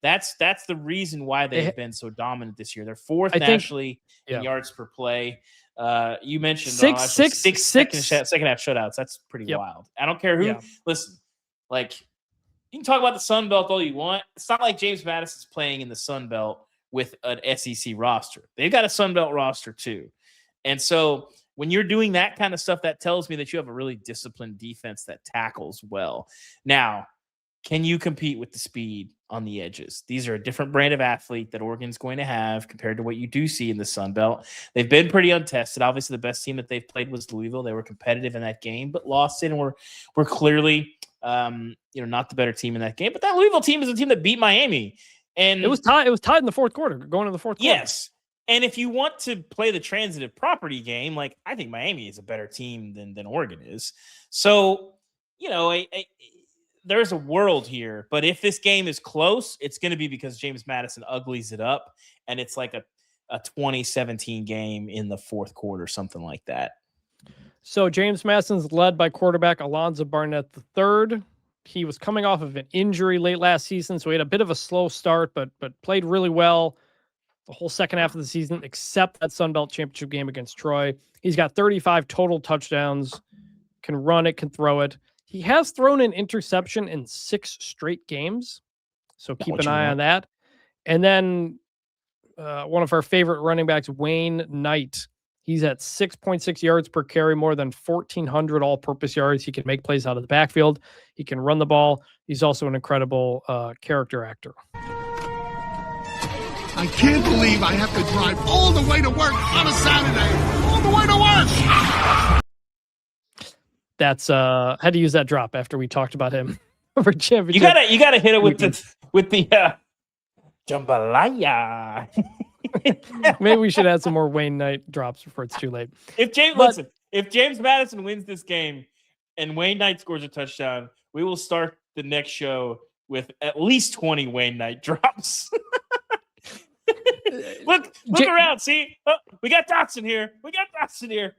That's the reason why they've been so dominant this year. They're fourth nationally in yards per play. You mentioned second half shutouts. That's pretty wild. I don't care who. Yeah. Listen, you can talk about the Sun Belt all you want. It's not like James Madison's playing in the Sun Belt with an SEC roster. They've got a Sun Belt roster too. And so when you're doing that kind of stuff, that tells me that you have a really disciplined defense that tackles well. Now, can you compete with the speed on the edges? These are a different brand of athlete that Oregon's going to have compared to what you do see in the Sun Belt. They've been pretty untested. Obviously, the best team that they've played was Louisville. They were competitive in that game, but lost it and were clearly not the better team in that game. But that Louisville team is a team that beat Miami. And it was tied in the fourth quarter, going to the fourth quarter. Yes. And if you want to play the transitive property game, I think Miami is a better team than Oregon is. So, there's a world here, but if this game is close, it's going to be because James Madison uglies it up, and it's like a 2017 game in the fourth quarter, something like that. So James Madison's led by quarterback Alonzo Barnett III. He was coming off of an injury late last season, so he had a bit of a slow start, but played really well the whole second half of the season, except that Sun Belt championship game against Troy. He's got 35 total touchdowns, can run it, can throw it. He has thrown an interception in 6 straight games, so keep an eye on that. And then one of our favorite running backs, Wayne Knight. He's at 6.6 yards per carry, more than 1,400 all-purpose yards. He can make plays out of the backfield. He can run the ball. He's also an incredible character actor. I can't believe I have to drive all the way to work on a Saturday. All the way to work. That's had to use that drop after we talked about him for championship. You gotta hit it with the jambalaya. Maybe we should add some more Wayne Knight drops before it's too late. If James Madison wins this game and Wayne Knight scores a touchdown, we will start the next show with at least 20 Wayne Knight drops. Look around. See, we got Dotson here.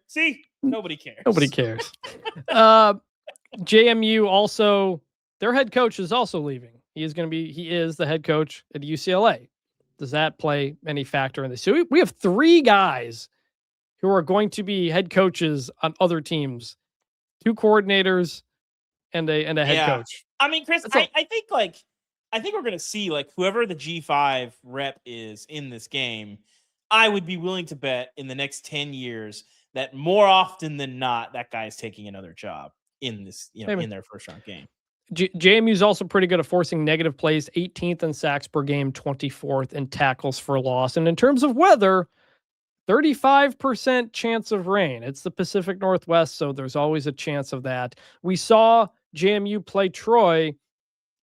See, nobody cares. Nobody cares. JMU also, their head coach is also leaving. He is the head coach at UCLA. Does that play any factor in this? So we have 3 guys who are going to be head coaches on other teams, 2 coordinators and a head coach. I mean, Chris, I think we're going to see like whoever the G5 rep is in this game. I would be willing to bet in the next 10 years that more often than not, that guy is taking another job in this, in their first round game. JMU is also pretty good at forcing negative plays, 18th in sacks per game, 24th in tackles for loss. And in terms of weather, 35% chance of rain. It's the Pacific Northwest, so there's always a chance of that. We saw JMU play Troy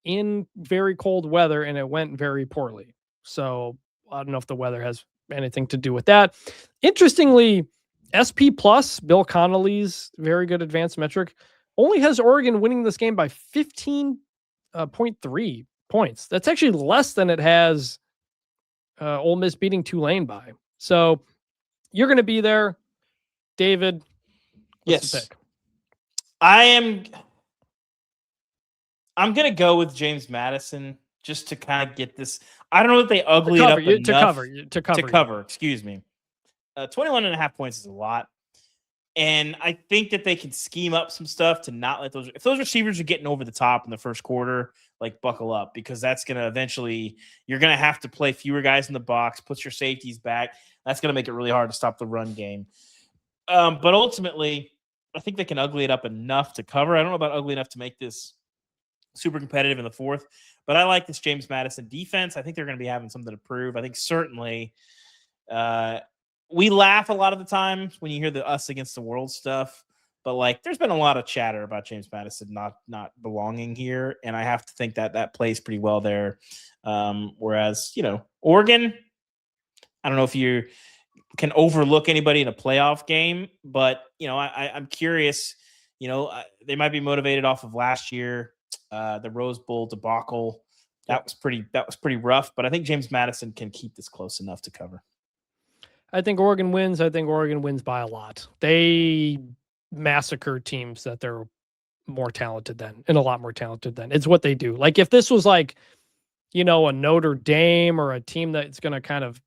in very cold weather, and it went very poorly. So I don't know if the weather has anything to do with that. Interestingly, SP Plus, Bill Connolly's very good advanced metric, only has Oregon winning this game by 15.3 points. That's actually less than it has Ole Miss beating Tulane by. So you're going to be there, David. What's the pick? I'm going to go with James Madison just to kind of get this. I don't know if they ugly it up enough to cover. Excuse me. 21.5 points is a lot. And I think that they can scheme up some stuff to not let if those receivers are getting over the top in the first quarter, like buckle up, because that's going to eventually, you're going to have to play fewer guys in the box, put your safeties back. That's going to make it really hard to stop the run game. But ultimately, I think they can ugly it up enough to cover. I don't know about ugly enough to make this super competitive in the fourth, but I like this James Madison defense. I think they're going to be having something to prove. I think certainly we laugh a lot of the times when you hear the us against the world stuff, but like there's been a lot of chatter about James Madison not belonging here, and I have to think that plays pretty well there. Whereas, Oregon, I don't know if you can overlook anybody in a playoff game, but I'm curious. They might be motivated off of last year, the Rose Bowl debacle. That was pretty rough, but I think James Madison can keep this close enough to cover. I think Oregon wins. I think Oregon wins by a lot. They massacre teams that they're more talented than, and a lot more talented than. It's what they do. Like if this was like, a Notre Dame or a team that's going to kind of,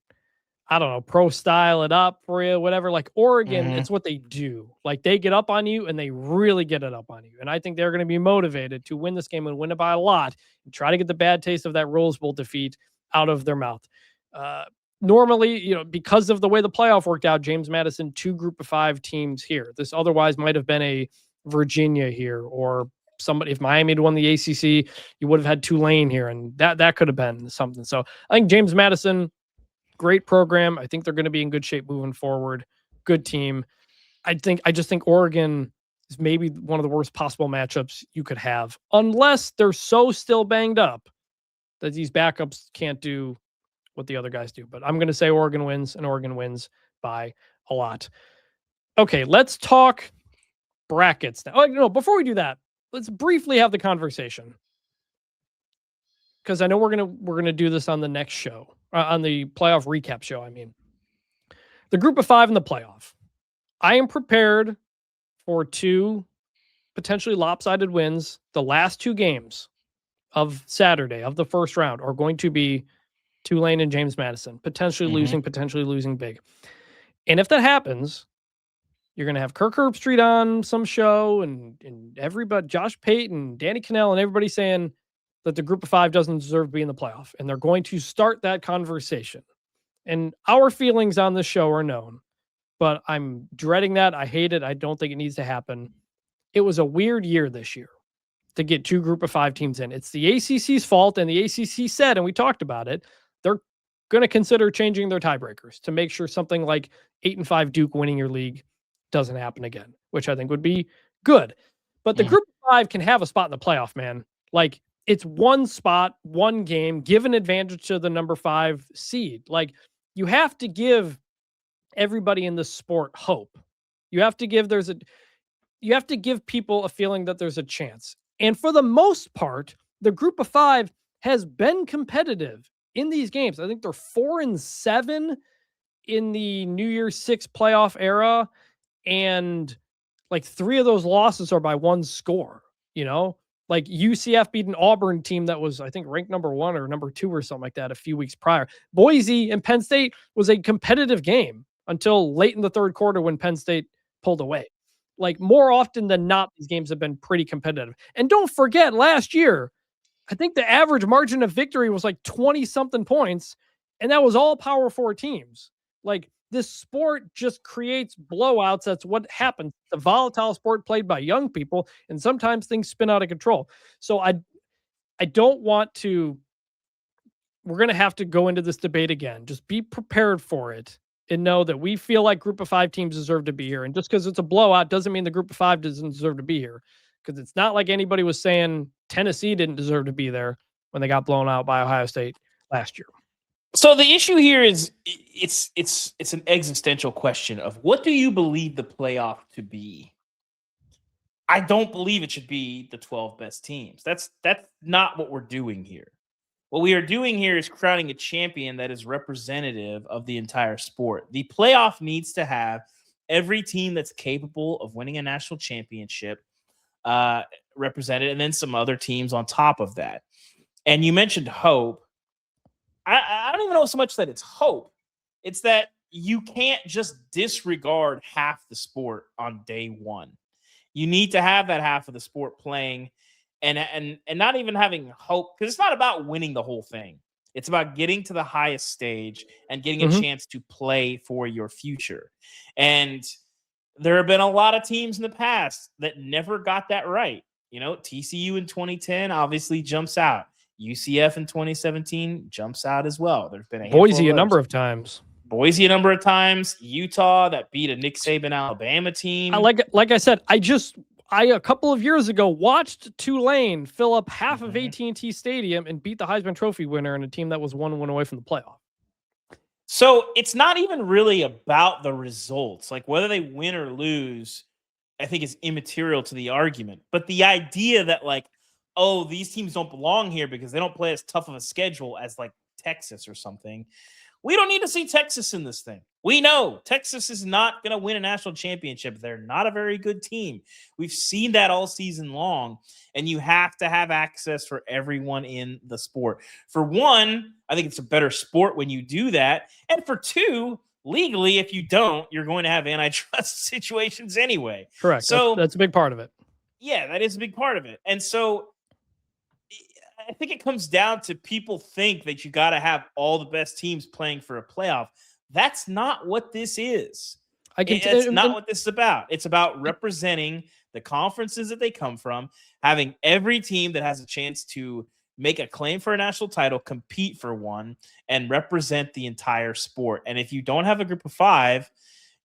I don't know, pro style it up for you, whatever, like Oregon, it's what they do. Like they get up on you and they really get it up on you. And I think they're going to be motivated to win this game and win it by a lot and try to get the bad taste of that Rose Bowl defeat out of their mouth. Normally, because of the way the playoff worked out, James Madison, 2 group of 5 teams here. This otherwise might have been a Virginia here, or somebody, if Miami had won the ACC, you would have had Tulane here, and that could have been something. So I think James Madison, great program. I think they're going to be in good shape moving forward. Good team. I just think Oregon is maybe one of the worst possible matchups you could have, unless they're so still banged up that these backups can't do what the other guys do. But I'm going to say Oregon wins, and Oregon wins by a lot. Okay, let's talk brackets now. Oh, no, before we do that, let's briefly have the conversation, because I know we're gonna do this on the next show, on the playoff recap show. I mean, the group of 5 in the playoff. I am prepared for 2 potentially lopsided wins. The last 2 games of Saturday of the first round are going to be Tulane and James Madison, potentially losing big. And if that happens, you're going to have Kirk Herbstreit on some show and everybody, Josh Payton, Danny Cannell, and everybody saying that the group of 5 doesn't deserve to be in the playoff. And they're going to start that conversation. And our feelings on this show are known, but I'm dreading that. I hate it. I don't think it needs to happen. It was a weird year this year to get 2 group of 5 teams in. It's the ACC's fault, and the ACC said, and we talked about it, they're going to consider changing their tiebreakers to make sure something like 8-5 Duke winning your league doesn't happen again, which I think would be good. But the group of 5 can have a spot in the playoff, man. Like, it's one spot, one game, give an advantage to the number 5 seed. Like, you have to give everybody in the sport hope. You have to give people a feeling that there's a chance. And for the most part, the group of 5 has been competitive in these games. I think they're 4-7 in the New Year's Six playoff era, and like 3 of those losses are by 1 score. Like UCF beat an Auburn team that was, I think, ranked number 1 or number 2 or something like that a few weeks prior. Boise and Penn State was a competitive game until late in the third quarter when Penn State pulled away. Like, more often than not, these games have been pretty competitive. And don't forget, last year, I think the average margin of victory was like 20-something points, and that was all Power 4 teams. Like, this sport just creates blowouts. That's what happens. It's a volatile sport played by young people, and sometimes things spin out of control. So I don't want to. We're going to have to go into this debate again. Just be prepared for it and know that we feel like Group of 5 teams deserve to be here. And just because it's a blowout doesn't mean the Group of 5 doesn't deserve to be here. Because it's not like anybody was saying Tennessee didn't deserve to be there when they got blown out by Ohio State last year. So the issue here is it's an existential question of what do you believe the playoff to be? I don't believe it should be the 12 best teams. That's not what we're doing here. What we are doing here is crowning a champion that is representative of the entire sport. The playoff needs to have every team that's capable of winning a national championship represented, and then some other teams on top of that. And you mentioned hope. I don't even know so much that it's hope. It's that you can't just disregard half the sport on day one. You need to have that half of the sport playing and not even having hope, because it's not about winning the whole thing. It's about getting to the highest stage and getting a chance to play for your future. And there have been a lot of teams in the past that never got that right. TCU in 2010 obviously jumps out. UCF in 2017 jumps out as well. There's been Boise a number of times. Boise a number of times. Utah that beat a Nick Saban Alabama team. Like I said, I a couple of years ago watched Tulane fill up half of AT&T Stadium and beat the Heisman Trophy winner in a team that was 1 win away from the playoff. So it's not even really about the results. Like, whether they win or lose, I think is immaterial to the argument. But the idea that, like, oh, these teams don't belong here because they don't play as tough of a schedule as like Texas or something. We don't need to see Texas in this thing. We know Texas is not going to win a national championship. They're not a very good team. We've seen that all season long, and you have to have access for everyone in the sport. For one, I think it's a better sport when you do that. And for two, legally, if you don't, you're going to have antitrust situations anyway. Correct. So that's a big part of it. Yeah, that is a big part of it. And so I think it comes down to people think that you got to have all the best teams playing for a playoff. That's not what this is. It's not what this is about. It's about representing the conferences that they come from, having every team that has a chance to make a claim for a national title, compete for one, and represent the entire sport. And if you don't have a group of 5,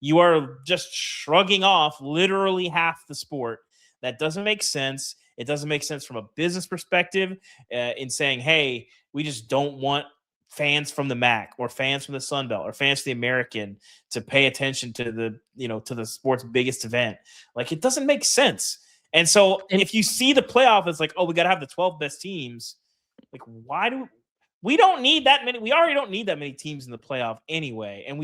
you are just shrugging off literally half the sport. That doesn't make sense. It doesn't make sense from a business perspective in saying, hey, we just don't want fans from the MAC or fans from the Sun Belt or fans from the American to pay attention to the sport's biggest event. Like, it doesn't make sense. And so if you see the playoff as like, oh, we got to have the 12 best teams, like, we don't need that many. We already don't need that many teams in the playoff anyway. And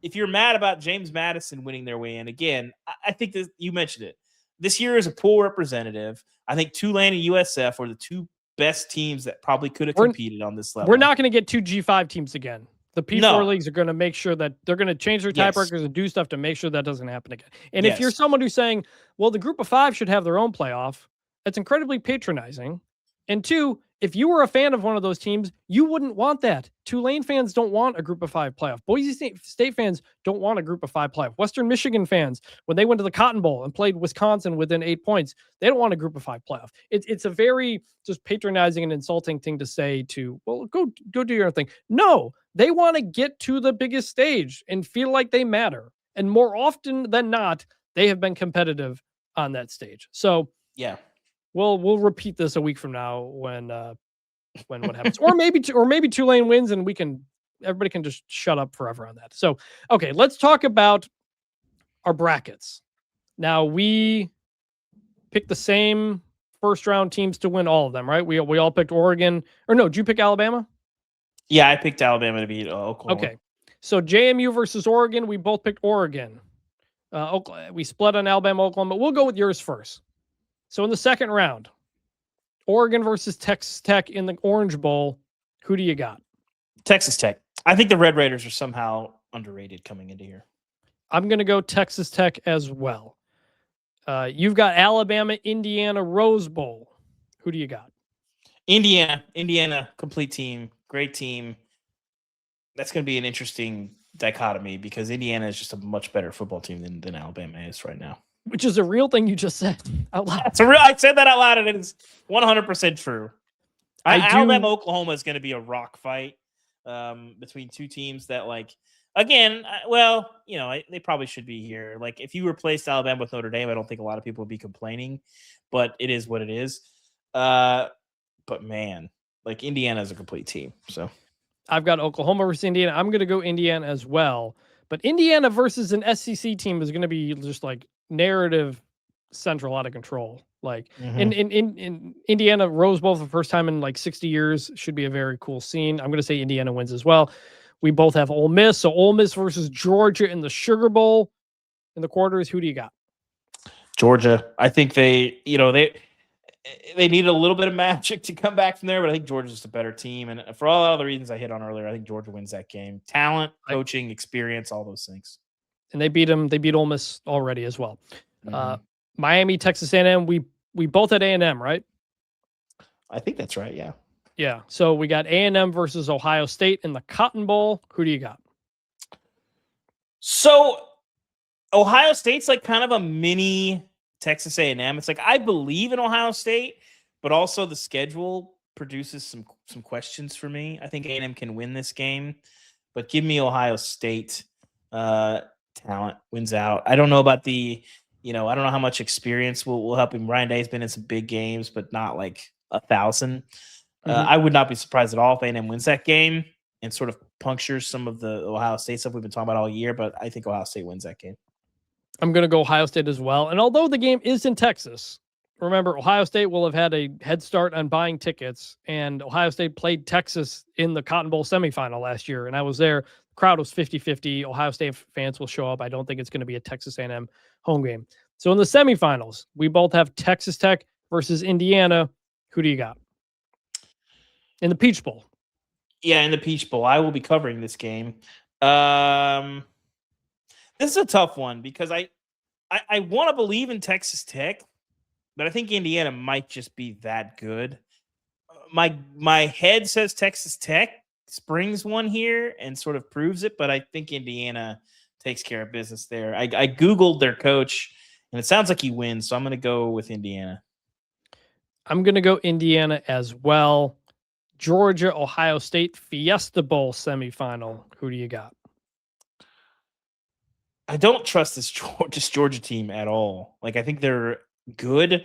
if you're mad about James Madison winning their way in, again, I think that you mentioned it. This year is a pool representative. I think Tulane and USF are the 2 best teams that probably could have competed on this level. We're not going to get 2 G5 teams again. The P4 leagues are going to make sure that they're going to change their tiebreakers and do stuff to make sure that doesn't happen again. And if you're someone who's saying, well, the group of 5 should have their own playoff, that's incredibly patronizing. And 2, if you were a fan of one of those teams, you wouldn't want that. Tulane fans don't want a group of 5 playoff. Boise State fans don't want a group of 5 playoff. Western Michigan fans, when they went to the Cotton Bowl and played Wisconsin within 8 points, they don't want a group of 5 playoff. It's a very just patronizing and insulting thing to say to, well, go do your own thing. No, they want to get to the biggest stage and feel like they matter. And more often than not, they have been competitive on that stage. So yeah. We'll repeat this a week from now when what happens, or maybe Tulane wins and everybody can just shut up forever on that. So, okay, let's talk about our brackets. Now, we picked the same first round teams to win all of them, right? We all picked Oregon, or no? Did you pick Alabama? Yeah, I picked Alabama to beat Oklahoma. Okay. So JMU versus Oregon. We both picked Oregon. We split on Alabama, Oklahoma. We'll go with yours first. So in the second round, Oregon versus Texas Tech in the Orange Bowl. Who do you got? Texas Tech. I think the Red Raiders are somehow underrated coming into here. I'm going to go Texas Tech as well. You've got Alabama, Indiana, Rose Bowl. Who do you got? Indiana, complete team, great team. That's going to be an interesting dichotomy because Indiana is just a much better football team than Alabama is right now. Which is a real thing you just said out loud. I said that out loud, and it is 100% true. Alabama, Oklahoma is going to be a rock fight between two teams that, like, again, they probably should be here. Like, if you replaced Alabama with Notre Dame, I don't think a lot of people would be complaining, but it is what it is. But man, like, Indiana is a complete team. So I've got Oklahoma versus Indiana. I'm going to go Indiana as well. But Indiana versus an SEC team is going to be just like narrative central, out of control. Like in Indiana, Rose Bowl for the first time in like 60 years should be a very cool scene. I'm going to say Indiana wins as well. We both have Ole Miss. So Ole Miss versus Georgia in the Sugar Bowl in the quarters. Who do you got? Georgia. I think they need a little bit of magic to come back from there, but I think Georgia's just a better team. And for all the reasons I hit on earlier, I think Georgia wins that game. Talent, coaching, experience, all those things. And they beat them. They beat Ole Miss already as well. Miami, Texas A&M. We both had A&M, right? I think that's right. Yeah. Yeah. So we got A&M versus Ohio State in the Cotton Bowl. Who do you got? So Ohio State's like kind of a mini Texas A&M. It's like I believe in Ohio State, but also the schedule produces some questions for me. I think A&M can win this game, but give me Ohio State. Talent wins out. I don't know about I don't know how much experience will help him. Ryan Day's been in some big games, but not like 1,000. I would not be surprised at all if A&M wins that game and sort of punctures some of the Ohio State stuff we've been talking about all year, but I think Ohio State wins that game. I'm going to go Ohio State as well. And although the game is in Texas, remember, Ohio State will have had a head start on buying tickets, and Ohio State played Texas in the Cotton Bowl semifinal last year, and I was there. The crowd was 50-50. Ohio State fans will show up. I don't think it's going to be a Texas A&M home game. So in the semifinals, we both have Texas Tech versus Indiana. Who do you got? In the Peach Bowl. Yeah, in the Peach Bowl. I will be covering this game. This is a tough one because I want to believe in Texas Tech, but I think Indiana might just be that good. My head says Texas Tech springs one here and sort of proves it, but I think Indiana takes care of business there. I Googled their coach, and it sounds like he wins, so I'm going to go with Indiana. I'm going to go Indiana as well. Georgia, Ohio State, Fiesta Bowl semifinal. Who do you got? I don't trust this Georgia team at all. Like, I think they're good,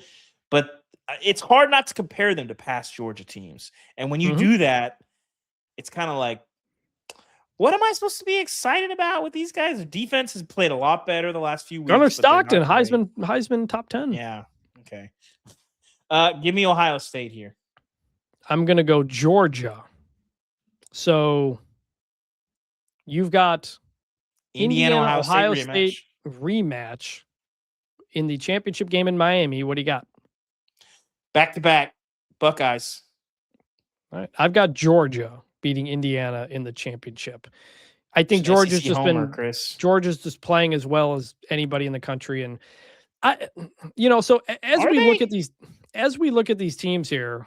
but it's hard not to compare them to past Georgia teams. And when you do that, it's kind of like, what am I supposed to be excited about with these guys? Their defense has played a lot better the last few weeks. Gunnar Stockton, Heisman top 10. Yeah. Okay. Give me Ohio State here. I'm going to go Georgia. So you've got Indiana Ohio State rematch in the championship game in Miami. What do you got? Back-to-back Buckeyes. All right. I've got Georgia beating Indiana in the championship. I think Georgia's just playing as well as anybody in the country. And so as we look at these teams here,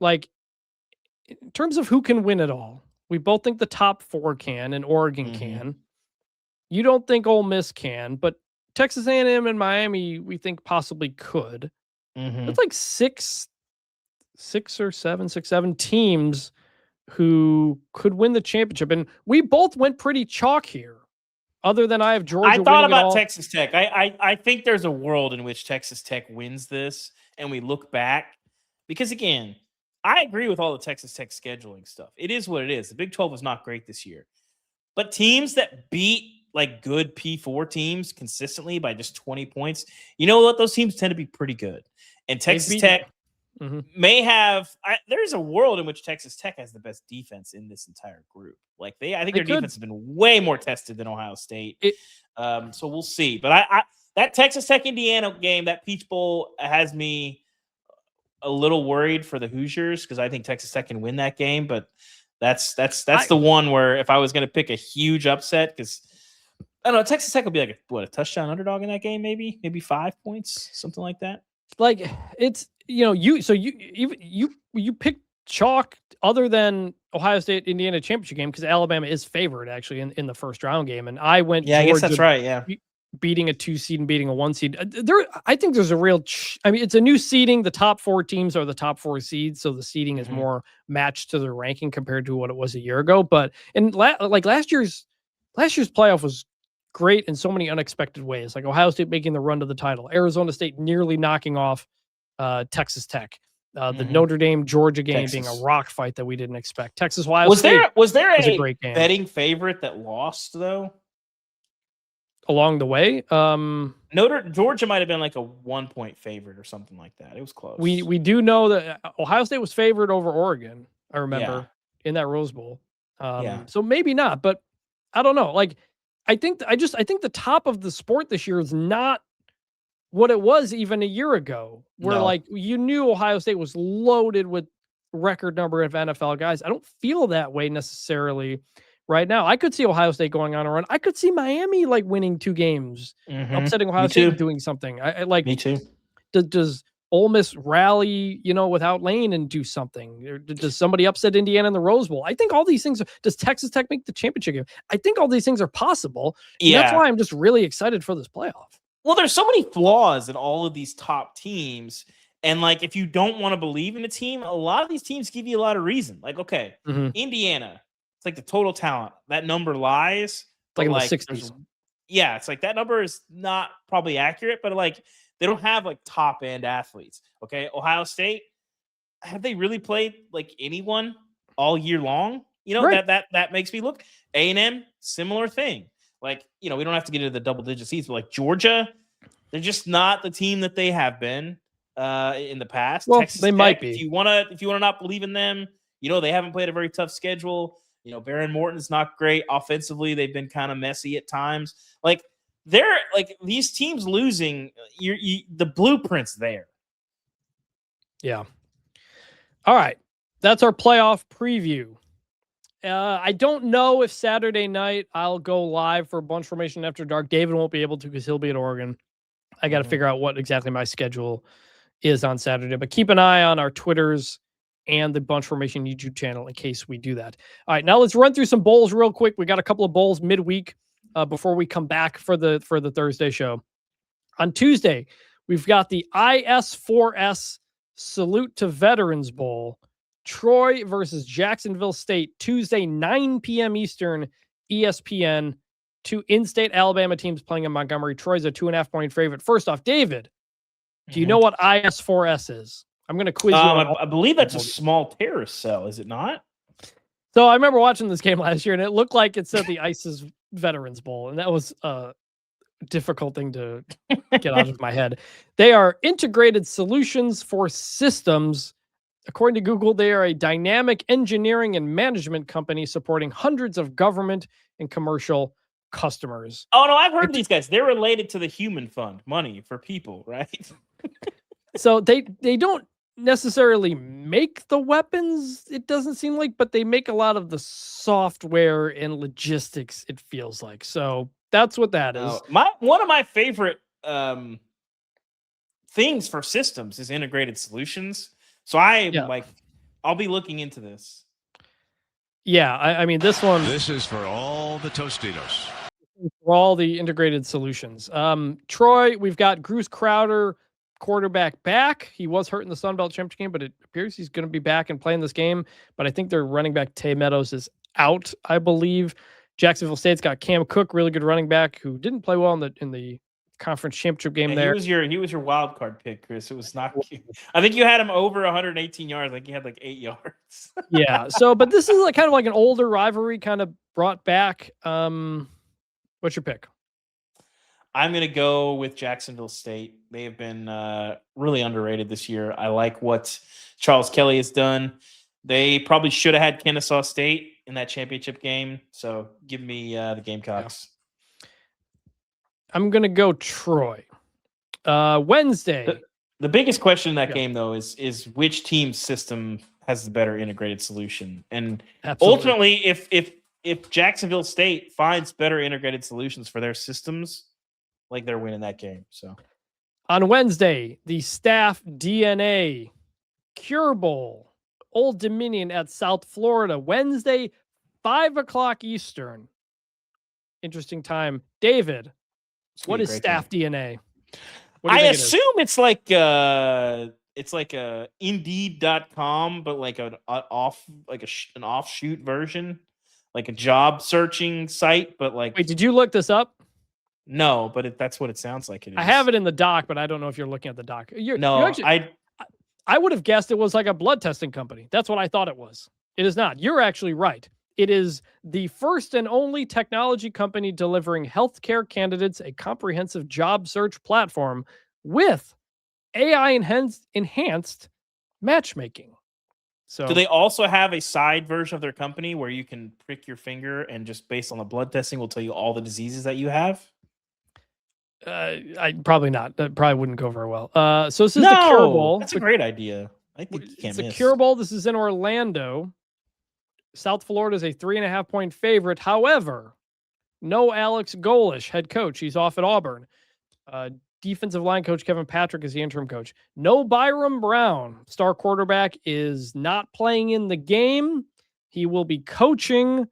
like in terms of who can win it all, we both think the top 4 can, and Oregon can. You don't think Ole Miss can, but Texas A&M and Miami, we think possibly could. It's like six, 7 teams who could win the championship, and we both went pretty chalk here. Other than I have Georgia. I thought about Texas Tech. I think there's a world in which Texas Tech wins this, and we look back because again, I agree with all the Texas Tech scheduling stuff. It is what it is. The Big 12 was not great this year. But teams that beat like good P4 teams consistently by just 20 points, you know what? Those teams tend to be pretty good. And Texas Tech may have. There's a world in which Texas Tech has the best defense in this entire group. Like I think their defense has been way more tested than Ohio State. So we'll see. But that Texas Tech Indiana game, that Peach Bowl, has me a little worried for the Hoosiers because I think Texas Tech can win that game. But that's the one where if I was going to pick a huge upset, because I don't know, Texas Tech will be like a touchdown underdog in that game, maybe 5 points, something like that. Like it's you pick chalk other than Ohio State Indiana championship game because Alabama is favored actually in the first round game, and I went I guess that's right. Yeah, beating a 2 seed and beating a 1 seed. I think there's a real. It's a new seeding. The top 4 teams are the top 4 seeds, so the seeding is more matched to the ranking compared to what it was a year ago. But last year's playoff was great in so many unexpected ways. Like Ohio State making the run to the title, Arizona State nearly knocking off Texas Tech. The Notre Dame Georgia game being a rock fight that we didn't expect. Texas Ohio State was there a great game. Betting favorite that lost though along the way? Georgia might have been like a 1-point favorite or something like that. It was close. We do know that Ohio State was favored over Oregon. I remember in that Rose Bowl. So maybe not, but I don't know. Like I think the top of the sport this year is not what it was even a year ago, where like you knew Ohio State was loaded with record number of NFL guys. I don't feel that way necessarily right now. I could see Ohio State going on a run. I could see Miami like winning 2 games, upsetting Ohio State and doing something. I like me too. Does Ole Miss rally, without Lane and do something? Or does somebody upset Indiana in the Rose Bowl? I think all these things. Does Texas Tech make the championship game? I think all these things are possible. Yeah, that's why I'm just really excited for this playoff. Well, there's so many flaws in all of these top teams. And like, if you don't want to believe in a team, a lot of these teams give you a lot of reason. Like, okay, Indiana, it's like the total talent. That number lies. Like in the 60s. Yeah, it's like that number is not probably accurate, but like they don't have like top end athletes. Okay, Ohio State, have they really played like anyone all year long? Right. that makes me look. A&M, similar thing. Like, we don't have to get into the double-digit seeds, but like Georgia, they're just not the team that they have been in the past. Well, Texas they Tech, might be. If you wanna not believe in them, they haven't played a very tough schedule. Baron Morton's not great offensively. They've been kind of messy at times. Like they're like these teams losing. The blueprint's there. Yeah. All right, that's our playoff preview. I don't know if Saturday night I'll go live for Bunch Formation After Dark. David won't be able to because he'll be at Oregon. I got to figure out what exactly my schedule is on Saturday, but keep an eye on our Twitters and the Bunch Formation YouTube channel in case we do that. All right, now let's run through some bowls real quick. We got a couple of bowls midweek before we come back for the Thursday show. On Tuesday, we've got the IS4S Salute to Veterans Bowl. Troy versus Jacksonville State, Tuesday, 9 p.m. Eastern, ESPN. 2 in-state Alabama teams playing in Montgomery. Troy's a 2.5-point favorite. First off, David, do you know what IS4S is? I'm going to quiz you. I believe that's a small terrorist cell, is it not? So I remember watching this game last year, and it looked like it said the ISIS Veterans Bowl, and that was a difficult thing to get out of my head. They are integrated solutions for systems. According to Google, they are a dynamic engineering and management company supporting hundreds of government and commercial customers. Oh, no, I've heard of these guys. They're related to the Human Fund, money for people, right? So they don't necessarily make the weapons, it doesn't seem like, but they make a lot of the software and logistics, it feels like. So that's what that is. One of my favorite things for systems is integrated solutions. So I'll be looking into this. Yeah, I mean, this one. This is for all the Tostitos. For all the integrated solutions. Troy, we've got Bruce Crowder, quarterback back. He was hurt in the Sun Belt Championship game, but it appears he's going to be back and playing this game. But I think their running back, Tay Meadows, is out, I believe. Jacksonville State's got Cam Cook, really good running back, who didn't play well in the conference championship game there. He was your wild card pick, Chris. It was not. I think you had him over 118 yards. Like he had like 8 yards. Yeah. So, but this is like kind of like an older rivalry, kind of brought back. What's your pick? I'm going to go with Jacksonville State. They have been really underrated this year. I like what Charles Kelly has done. They probably should have had Kennesaw State in that championship game. So give me the Gamecocks. Yeah. I'm going to go Troy. Wednesday. The biggest question in that game, though, is which team's system has the better integrated solution. And ultimately, if Jacksonville State finds better integrated solutions for their systems, like they're winning that game. So on Wednesday, the StaffDNA Cure Bowl, Old Dominion at South Florida. Wednesday, 5:00 Eastern. Interesting time. David, what is StaffDNA? I assume it's like a Indeed.com, but like an offshoot version, like a job searching site. But like, wait, did you look this up? No, but that's what it sounds like. It is. I have it in the doc, but I don't know if you're looking at the doc. I would have guessed it was like a blood testing company. That's what I thought it was. It is not. You're actually right. It is the first and only technology company delivering healthcare candidates a comprehensive job search platform with AI enhanced matchmaking. So, do they also have a side version of their company where you can prick your finger and just based on the blood testing will tell you all the diseases that you have? I probably not. That probably wouldn't go very well. So this is the Cure Bowl. That's a great idea. I think you can't miss. It's a Cure Bowl. This is in Orlando. South Florida is a 3.5-point favorite. However, no Alex Golish, head coach. He's off at Auburn. Defensive line coach Kevin Patrick is the interim coach. No Byram Brown, star quarterback, is not playing in the game. He will be coaching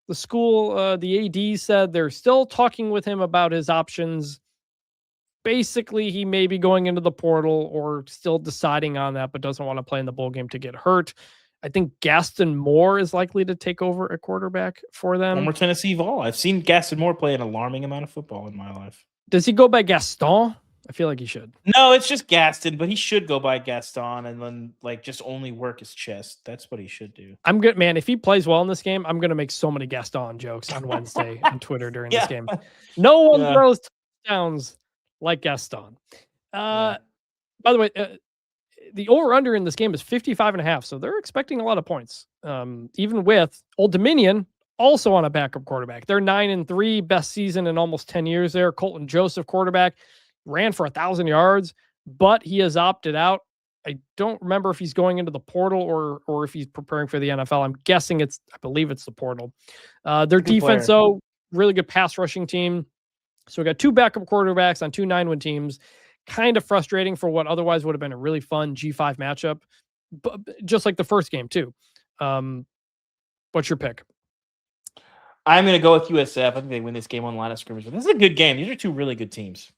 the school. The AD said they're still talking with him about his options. Basically, he may be going into the portal or still deciding on that, but doesn't want to play in the bowl game to get hurt. I think Gaston Moore is likely to take over at quarterback for them. Former Tennessee Vol. I've seen Gaston Moore play an alarming amount of football in my life. Does he go by Gaston? I feel like he should. No, it's just Gaston, but he should go by Gaston and then like just only work his chest. That's what he should do. I'm good, man. If he plays well in this game, I'm going to make so many Gaston jokes on Wednesday on Twitter during this game. No one throws touchdowns like Gaston. By the way, the over-under in this game is 55.5, so they're expecting a lot of points. Even with Old Dominion also on a backup quarterback. They're 9-3, best season in almost 10 years there. Colton Joseph, quarterback, ran for 1,000 yards, but he has opted out. I don't remember if he's going into the portal or if he's preparing for the NFL. I'm guessing I believe it's the portal. Their defense, though, really good pass rushing team. So we got 2 backup quarterbacks on 2 9-win teams. Kind of frustrating for what otherwise would have been a really fun G5 matchup, but just like the first game too. What's your pick? I'm going to go with USF. I think they win this game on line of scrimmage. But this is a good game. These are 2 really good teams.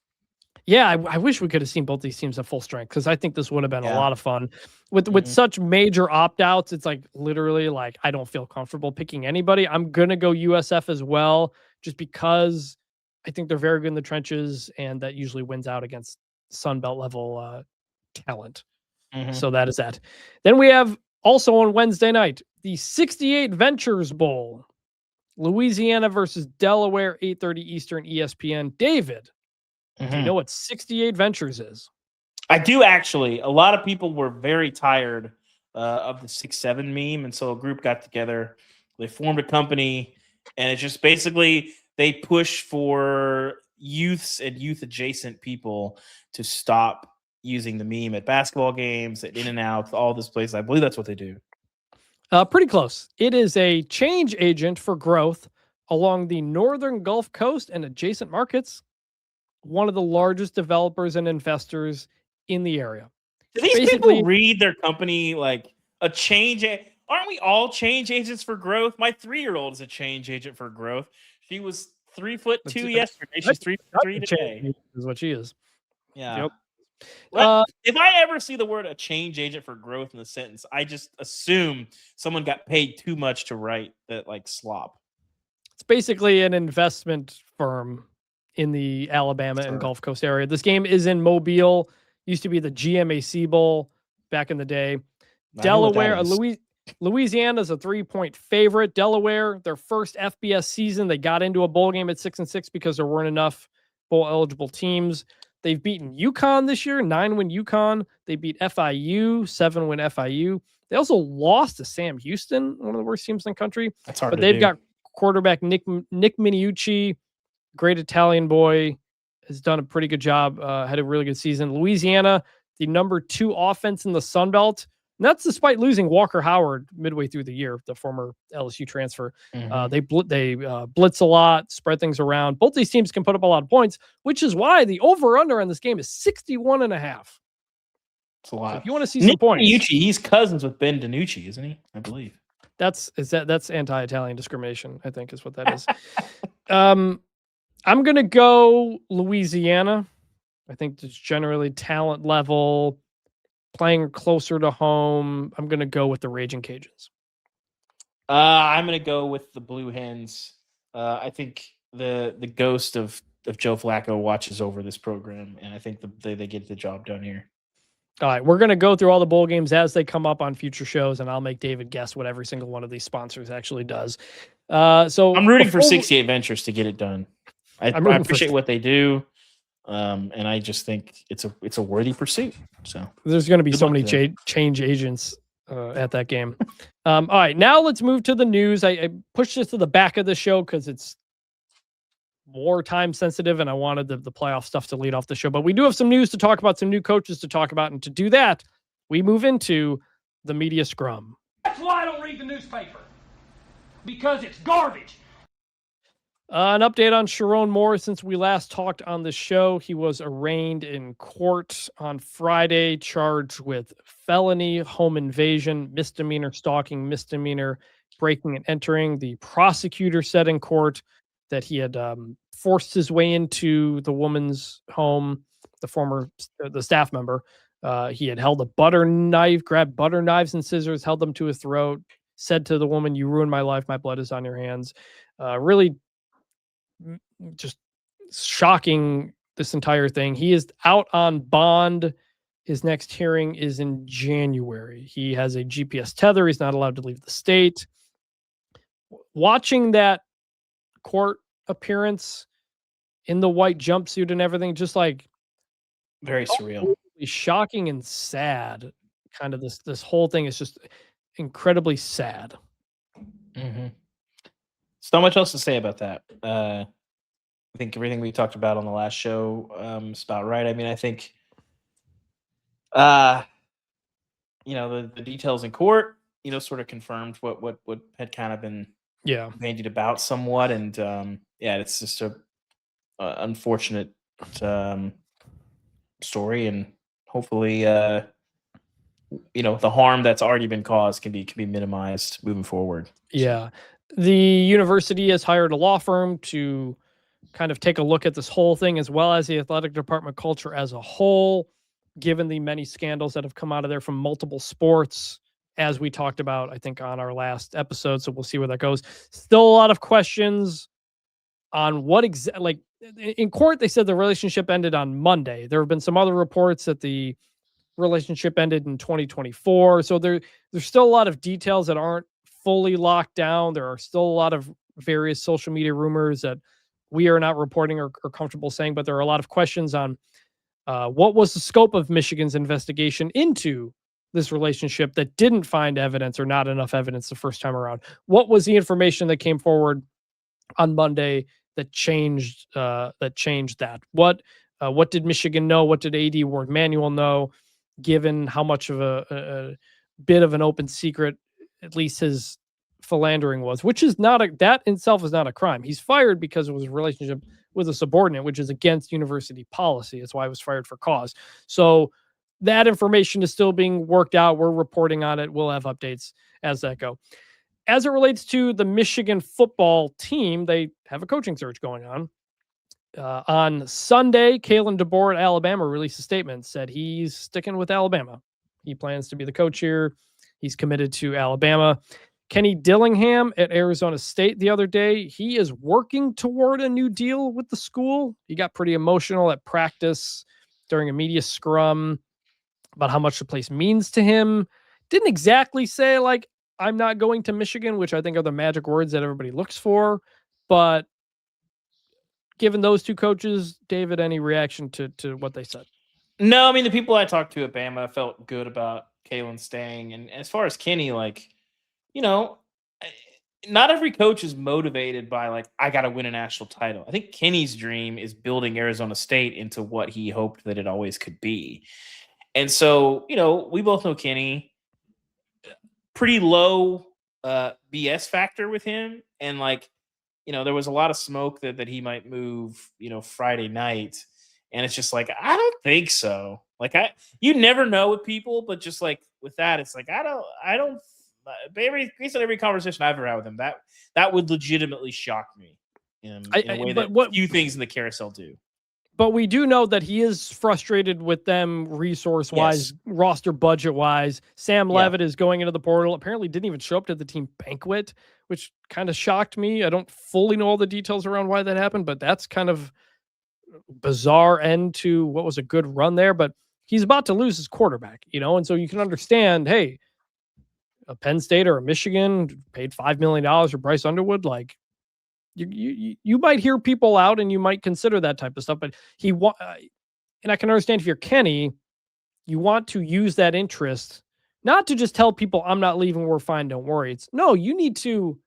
Yeah, I wish we could have seen both these teams at full strength because I think this would have been a lot of fun. With such major opt-outs, it's like literally like I don't feel comfortable picking anybody. I'm going to go USF as well just because I think they're very good in the trenches and that usually wins out against Sunbelt level talent. So that is that. Then we have also on Wednesday night, the 68 Ventures Bowl. Louisiana versus Delaware, 8:30 Eastern, ESPN. David, do you know what 68 Ventures is? I do actually. A lot of people were very tired of the 6-7 meme, and so a group got together. They formed a company, and it's just basically they push for youths and youth-adjacent people to stop using the meme at basketball games, at In-N-Out, all this place. I believe that's what they do. Pretty close. It is a change agent for growth along the northern Gulf Coast and adjacent markets. One of the largest developers and investors in the area. Do these people read their company like a change? Aren't we all change agents for growth? My 3-year-old is a change agent for growth. She was 3'2" yesterday. She's 3'3" today. Is what she is. Yeah. Yep. If I ever see the word a change agent for growth in the sentence, I just assume someone got paid too much to write that like slop. It's basically an investment firm in the Alabama and Gulf Coast area. This game is in Mobile. Used to be the GMAC Bowl back in the day. Delaware, Louisiana's a 3-point favorite. Delaware, their first FBS season, they got into a bowl game at 6-6 because there weren't enough bowl eligible teams. They've beaten UConn this year, 9-win UConn. They beat FIU, 7-win FIU. They also lost to Sam Houston, one of the worst teams in the country. That's hard but to they've do. got quarterback Nick Miniucci, great Italian boy, has done a pretty good job, had a really good season. Louisiana, the number 2 offense in the Sun Belt. And that's despite losing Walker Howard midway through the year, the former LSU transfer. They blitz a lot, spread things around. Both these teams can put up a lot of points, which is why the over-under on this game is 61.5. It's a lot. So if you want to see some points, Miniucci, he's cousins with Ben DiNucci, isn't he? I believe. that's anti-Italian discrimination, I think is what that is. I'm going to go Louisiana. I think it's generally talent level, playing closer to home. I'm going to go with the Raging Cajuns. I'm going to go with the Blue Hens. I think the ghost of Joe Flacco watches over this program, and I think they get the job done here. All right, we're going to go through all the bowl games as they come up on future shows, and I'll make David guess what every single one of these sponsors actually does. So I'm rooting for 68 Ventures to get it done. I appreciate what they do, and I just think it's a worthy pursuit. So there's going to be so many change agents at that game. All right, now let's move to the news. I pushed this to the back of the show because it's more time sensitive, and I wanted the playoff stuff to lead off the show. But we do have some news to talk about, some new coaches to talk about, and to do that, we move into the media scrum. That's why I don't read the newspaper, because it's garbage. An update on Sherrone Moore since we last talked on the show. He was arraigned in court on Friday, charged with felony home invasion, misdemeanor stalking, misdemeanor breaking and entering. The prosecutor said in court that he had forced his way into the woman's home, the staff member. He had held a butter knife, grabbed butter knives and scissors, held them to his throat, said to the woman, "You ruined my life. My blood is on your hands." Really just shocking, this entire thing. He is out on bond. His next hearing is in January. He has a GPS tether. He's not allowed to leave the state. Watching that court appearance in the white jumpsuit and everything, just like very surreal, shocking and sad. Kind of this whole thing is just incredibly sad. Mm-hmm. So much else to say about that. I think everything we talked about on the last show is about right. I mean, I think, the details in court, sort of confirmed what had kind of been bandied about somewhat, and it's just a unfortunate story, and hopefully, the harm that's already been caused can be minimized moving forward. Yeah. The university has hired a law firm to kind of take a look at this whole thing, as well as the athletic department culture as a whole, given the many scandals that have come out of there from multiple sports, as we talked about, I think, on our last episode. So we'll see where that goes. Still a lot of questions on what in court, they said the relationship ended on Monday. There have been some other reports that the relationship ended in 2024. So there's still a lot of details that aren't fully locked down. There are still a lot of various social media rumors that we are not reporting or comfortable saying, but there are a lot of questions on what was the scope of Michigan's investigation into this relationship that didn't find evidence, or not enough evidence the first time around. What was the information that came forward on Monday that changed that? What did Michigan know? What did AD Ward Manuel know, given how much of a bit of an open secret at least his philandering was, which is that in itself is not a crime. He's fired because it was a relationship with a subordinate, which is against university policy. That's why he was fired for cause. So that information is still being worked out. We're reporting on it. We'll have updates as that go. As it relates to the Michigan football team, they have a coaching search going on. On Sunday, Kalen DeBoer at Alabama released a statement, said he's sticking with Alabama. He plans to be the coach here. He's committed to Alabama. Kenny Dillingham at Arizona State the other day, he is working toward a new deal with the school. He got pretty emotional at practice during a media scrum about how much the place means to him. Didn't exactly say, I'm not going to Michigan, which I think are the magic words that everybody looks for, but given those two coaches, David, any reaction to what they said? No, I mean, the people I talked to at Bama felt good about Kalen staying. And as far as Kenny, like, you know, not every coach is motivated by like, I got to win a national title. I think Kenny's dream is building Arizona State into what he hoped that it always could be. And so, you know, we both know Kenny, pretty low BS factor with him. And like, you know, there was a lot of smoke that he might move, you know, Friday night. And it's just like, I don't think so. Like, you never know with people, but just like with that, it's like, I don't, based on every conversation I've ever had with him, that would legitimately shock me in a way that few things in the carousel do. But we do know that he is frustrated with them resource-wise, roster budget-wise. Sam Leavitt is going into the portal. Apparently didn't even show up to the team banquet, which kind of shocked me. I don't fully know all the details around why that happened, but that's kind of bizarre end to what was a good run there. But he's about to lose his quarterback, you know, and so you can understand, hey, a Penn State or a Michigan paid $5 million for Bryce Underwood, like you might hear people out and you might consider that type of stuff. But and I can understand if you're Kenny, you want to use that interest not to just tell people I'm not leaving, we're fine, don't worry. It's no, you need to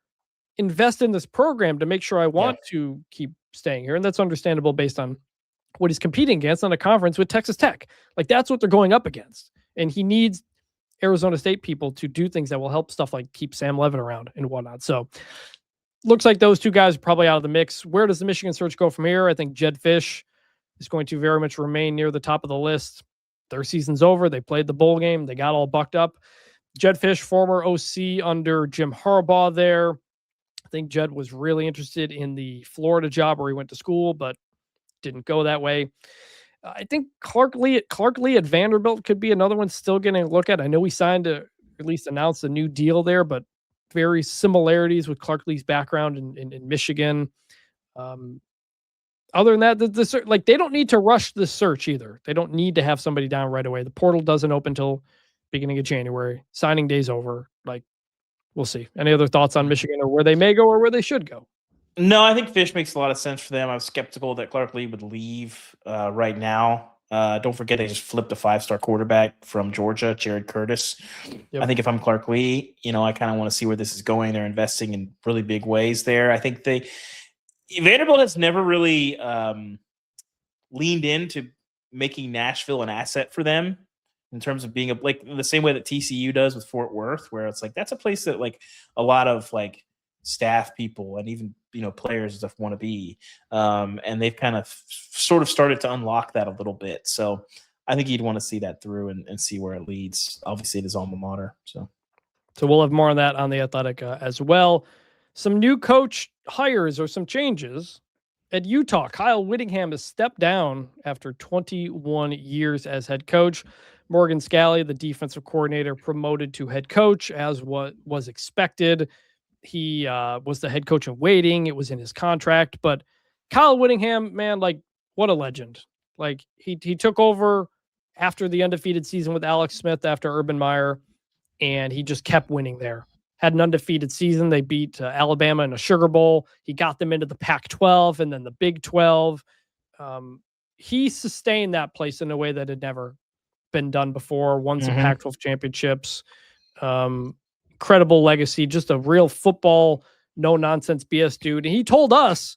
invest in this program to make sure I want to keep staying here, and that's understandable based on what he's competing against on a conference with Texas Tech. Like that's what they're going up against, and he needs Arizona State people to do things that will help stuff like keep Sam Leavitt around and whatnot. So looks like those two guys are probably out of the mix. Where does the Michigan search go from here? I think Jedd Fisch is going to very much remain near the top of the list. Their season's over. They played the bowl game. They got all bucked up. Jedd Fisch, former OC under Jim Harbaugh there. I think Jedd was really interested in the Florida job where he went to school, but didn't go that way. I think Clark Lee at Vanderbilt could be another one still getting a look at. I know he signed at least announced a new deal there, but very similarities with Clark Lee's background in Michigan. Other than that, like they don't need to rush the search either. They don't need to have somebody down right away. The portal doesn't open till beginning of January. Signing day's over. Like we'll see. Any other thoughts on Michigan or where they may go or where they should go? No, I think Fisch makes a lot of sense for them. I was skeptical that Clark Lee would leave right now. Don't forget they just flipped a 5-star quarterback from Georgia, Jared Curtis. Yep. I think if I'm Clark Lee, you know, I kind of want to see where this is going. They're investing in really big ways there. I think Vanderbilt has never really leaned into making Nashville an asset for them in terms of being like the same way that TCU does with Fort Worth, where it's like that's a place that like a lot of like staff people and even, you know, players and stuff want to be. And they've kind of sort of started to unlock that a little bit. So I think you'd want to see that through and see where it leads. Obviously it is alma mater. So we'll have more on that on the Athletic as well. Some new coach hires or some changes at Utah. Kyle Whittingham has stepped down after 21 years as head coach. Morgan Scalley, the defensive coordinator, promoted to head coach as what was expected. He was the head coach in waiting. It was in his contract. But Kyle Whittingham, man, like, what a legend. Like, he took over after the undefeated season with Alex Smith after Urban Meyer, and he just kept winning there. Had an undefeated season. They beat Alabama in a Sugar Bowl. He got them into the Pac-12 and then the Big 12. He sustained that place in a way that had never been done before. Won some Pac-12 championships. Incredible legacy, just a real football, no nonsense BS dude. And he told us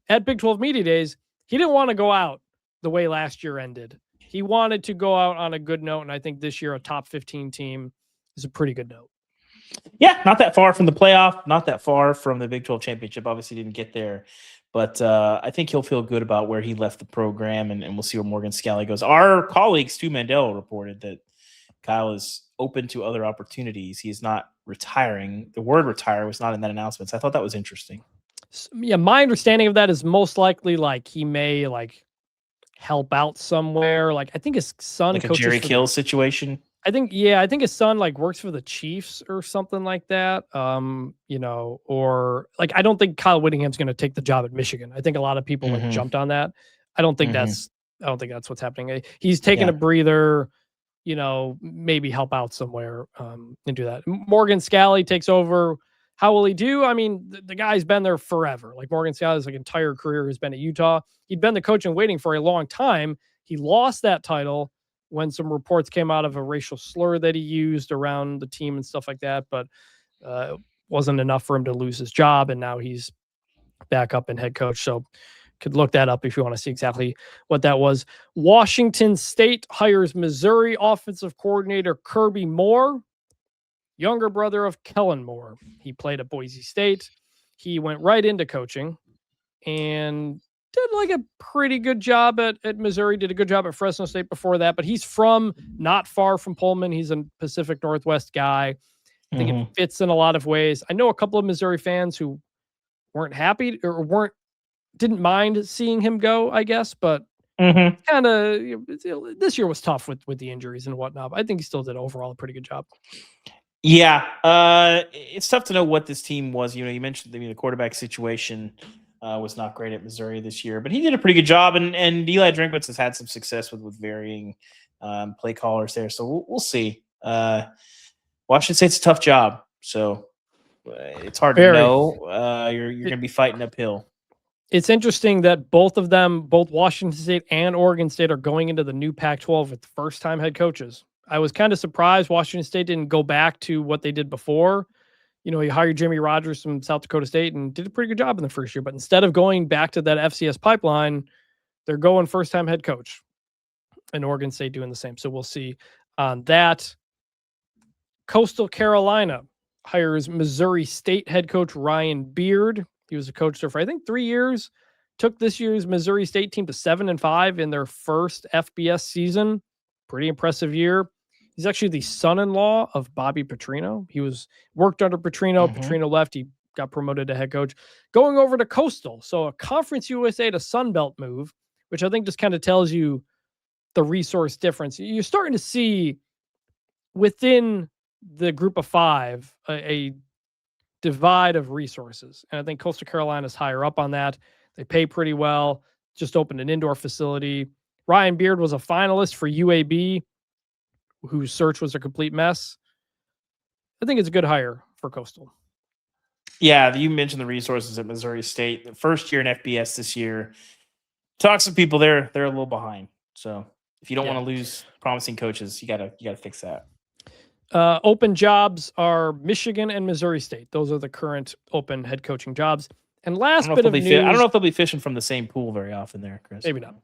at Big 12 Media Days, he didn't want to go out the way last year ended. He wanted to go out on a good note. And I think this year, a top 15 team is a pretty good note. Yeah, not that far from the playoff, not that far from the Big 12 championship. Obviously didn't get there, but I think he'll feel good about where he left the program, and we'll see where Morgan Scalley goes. Our colleague Stu Mandel reported that Kyle is open to other opportunities. He is not retiring. The word retire was not in that announcement, so I thought that was interesting. Yeah, my understanding of that is most likely like he may like help out somewhere. Like I think his son, like a Jerry Kill situation. I think his son like works for the Chiefs or something like that. You know, or like I don't think Kyle Whittingham's going to take the job at Michigan. I think a lot of people like jumped on that. I don't think that's what's happening. He's taking a breather, you know, maybe help out somewhere and do that. Morgan Scalley takes over How will he do? I mean, the guy's been there forever. Like Morgan Scalley's like entire career has been at Utah. He'd been the coach in waiting for a long time. He lost that title when some reports came out of a racial slur that he used around the team and stuff like that, but it wasn't enough for him to lose his job, and now he's back up in head coach. So could look that up if you want to see exactly what that was. Washington State hires Missouri offensive coordinator Kirby Moore, younger brother of Kellen Moore. He played at Boise State. He went right into coaching and did like a pretty good job at Missouri, did a good job at Fresno State before that, but he's from not far from Pullman. He's a Pacific Northwest guy. I think it fits in a lot of ways. I know a couple of Missouri fans who weren't happy or didn't mind seeing him go, I guess, but kind of this year was tough with the injuries and whatnot. But I think he still did overall a pretty good job. Yeah, it's tough to know what this team was. You mentioned the quarterback situation was not great at Missouri this year, but he did a pretty good job. And Eli Drinkwitz has had some success with varying play callers there. So we'll see. Washington State's a tough job, so it's hard to know. You're going to be fighting uphill. It's interesting that both of them, both Washington State and Oregon State, are going into the new Pac-12 with first-time head coaches. I was kind of surprised Washington State didn't go back to what they did before. He hired Jimmy Rogers from South Dakota State and did a pretty good job in the first year. But instead of going back to that FCS pipeline, they're going first-time head coach. And Oregon State doing the same. So we'll see on that. Coastal Carolina hires Missouri State head coach Ryan Beard. He was a coach there for, I think, 3 years. Took this year's Missouri State team to 7-5 in their first FBS season. Pretty impressive year. He's actually the son-in-law of Bobby Petrino. He worked under Petrino. Petrino left. He got promoted to head coach. Going over to Coastal. So a Conference USA to Sun Belt move, which I think just kind of tells you the resource difference. You're starting to see within the group of five a divide of resources. And I think Coastal Carolina is higher up on that. They pay pretty well. Just opened an indoor facility. Ryan Beard was a finalist for UAB, whose search was a complete mess. I think it's a good hire for Coastal. Yeah, you mentioned the resources at Missouri State. The first year in FBS this year. Talk to some people, they're a little behind. So if you don't want to lose promising coaches, you gotta fix that. Open jobs are Michigan and Missouri State. Those are the current open head coaching jobs. And last bit of news. I don't know if they'll be fishing from the same pool very often there, Chris. Maybe not.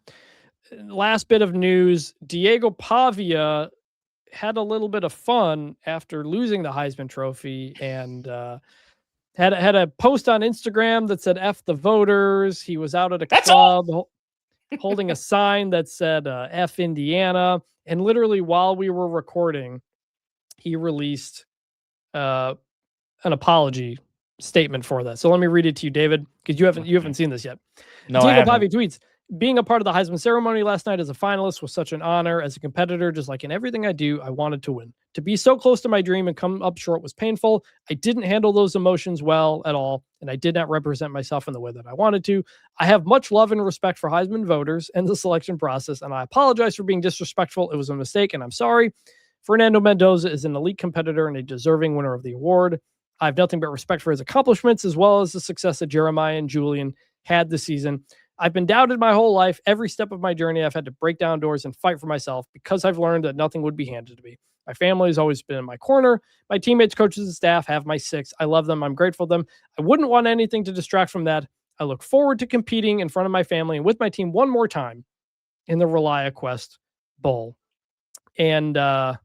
Last bit of news. Diego Pavia had a little bit of fun after losing the Heisman Trophy and had a post on Instagram that said F the voters. He was out at a club holding a sign that said F Indiana. And literally while we were recording, he released an apology statement for that. So let me read it to you, David, because you haven't seen this yet. No, Diego Pavia tweets, being a part of the Heisman ceremony last night as a finalist was such an honor. As a competitor, just like in everything I do, I wanted to win. To be so close to my dream and come up short was painful. I didn't handle those emotions well at all, and I did not represent myself in the way that I wanted to. I have much love and respect for Heisman voters and the selection process, and I apologize for being disrespectful. It was a mistake, and I'm sorry. Fernando Mendoza is an elite competitor and a deserving winner of the award. I have nothing but respect for his accomplishments as well as the success that Jeremiah and Julian had this season. I've been doubted my whole life. Every step of my journey, I've had to break down doors and fight for myself because I've learned that nothing would be handed to me. My family has always been in my corner. My teammates, coaches, and staff have my six. I love them. I'm grateful to them. I wouldn't want anything to distract from that. I look forward to competing in front of my family and with my team one more time in the ReliaQuest Bowl. And that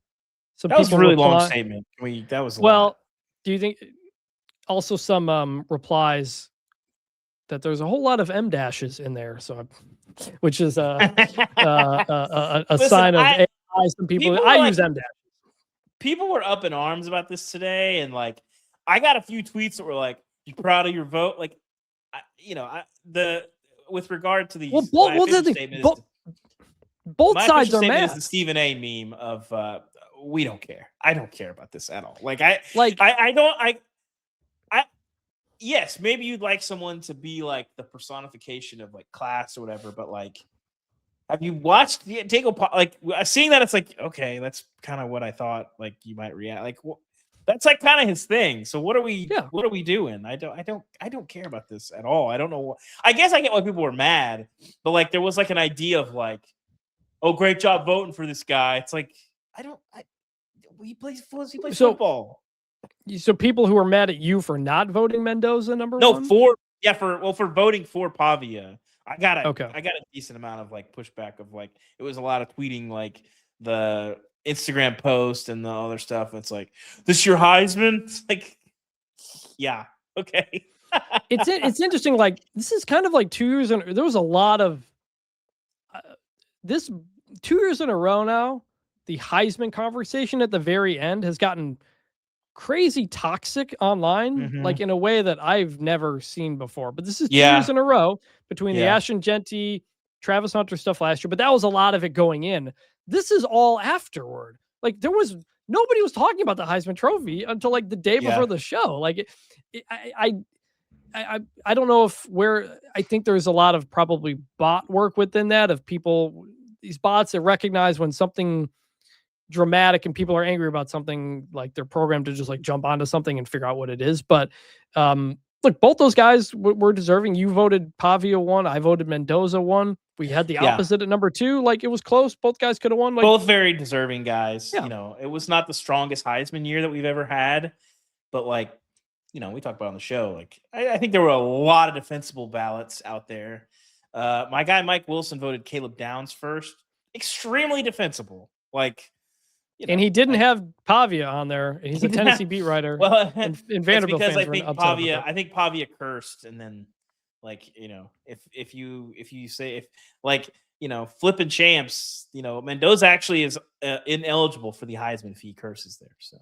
was a really long statement. That was a lot. Do you think also some replies that there's a whole lot of M dashes in there, so which is a sign of AI. Some people use M dashes. People were up in arms about this today, and I got a few tweets that were like, "You proud of your vote?" With regard to the both sides are mad. Is the Stephen A. meme of we don't care. I don't care about this at all. I don't. Yes, maybe you'd like someone to be like the personification of class or whatever, but have you watched Diego? Seeing that, it's okay, that's kind of what I thought. You might react That's like kind of his thing. So what are we? Yeah. What are we doing? I don't care about this at all. I don't know what. I guess I get why people were mad, but like there was like an idea of like, oh, great job voting for this guy. It's like he plays football. So people who are mad at you for not voting Mendoza number No, one? for voting for Pavia. I got a decent amount of like pushback of like it was a lot of tweeting like the Instagram post and the other stuff. It's like, this your Heisman? It's like, yeah, okay. It's interesting. Like this is kind of like 2 years in. There was a lot of this 2 years in a row now. The Heisman conversation at the very end has gotten crazy toxic online, like in a way that I've never seen before. But this is 2 years in a row between the Ashton Genty, Travis Hunter stuff last year. But that was a lot of it going in. This is all afterward. Like nobody was talking about the Heisman Trophy until like the day before the show. Like I don't know I think there's a lot of probably bot work within that of people, these bots that recognize when something dramatic and people are angry about something, like they're programmed to just like jump onto something and figure out what it is. But look, both those guys were deserving. You voted Pavia 1. I voted Mendoza 1. We had the opposite at number 2. Like it was close. Both guys could have won. Like, both very deserving guys. Yeah. You know, it was not the strongest Heisman year that we've ever had, but like, you know, we talked about on the show. Like I think there were a lot of defensible ballots out there. My guy Mike Wilson voted Caleb Downs first. Extremely defensible. Like. You know, and he didn't have Pavia on there. And he's a Tennessee beat writer. Well, and Vanderbilt because fans I think Pavia cursed, and then like you know if you say like you know flipping champs, you know Mendoza actually is ineligible for the Heisman if he curses there. So,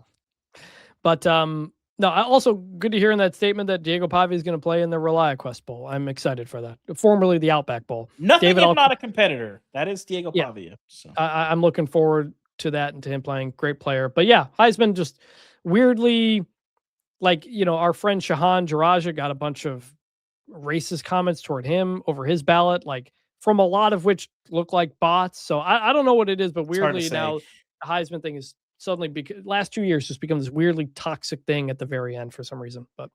but no, I also good to hear in that statement that Diego Pavia is going to play in the ReliaQuest Bowl. I'm excited for that. Formerly the Outback Bowl. Nothing if not a competitor. That is Diego Pavia. So I'm looking forward to that and to him playing. Great player. But yeah, Heisman just weirdly, like, you know, our friend Shahan Jaraja got a bunch of racist comments toward him over his ballot, like from a lot of which look like bots. So I don't know what it is, but weirdly now the Heisman thing is suddenly last 2 years just become this weirdly toxic thing at the very end for some reason. But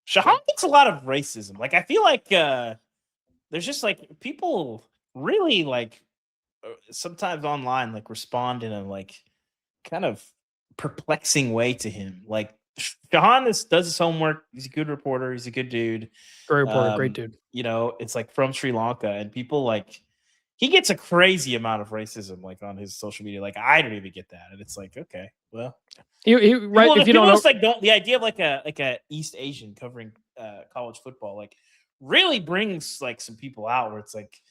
Shahan gets a lot of racism. Like I feel like there's just like people really like sometimes online like respond in a like kind of perplexing way to him. Like Shahan does his homework. He's a good reporter. He's a good dude. Great reporter, great dude. You know, it's like from Sri Lanka, and people like he gets a crazy amount of racism like on his social media. Like I don't even get that, and it's like okay, well, right. If you don't know, like the idea of like a East Asian covering college football like really brings like some people out where it's like.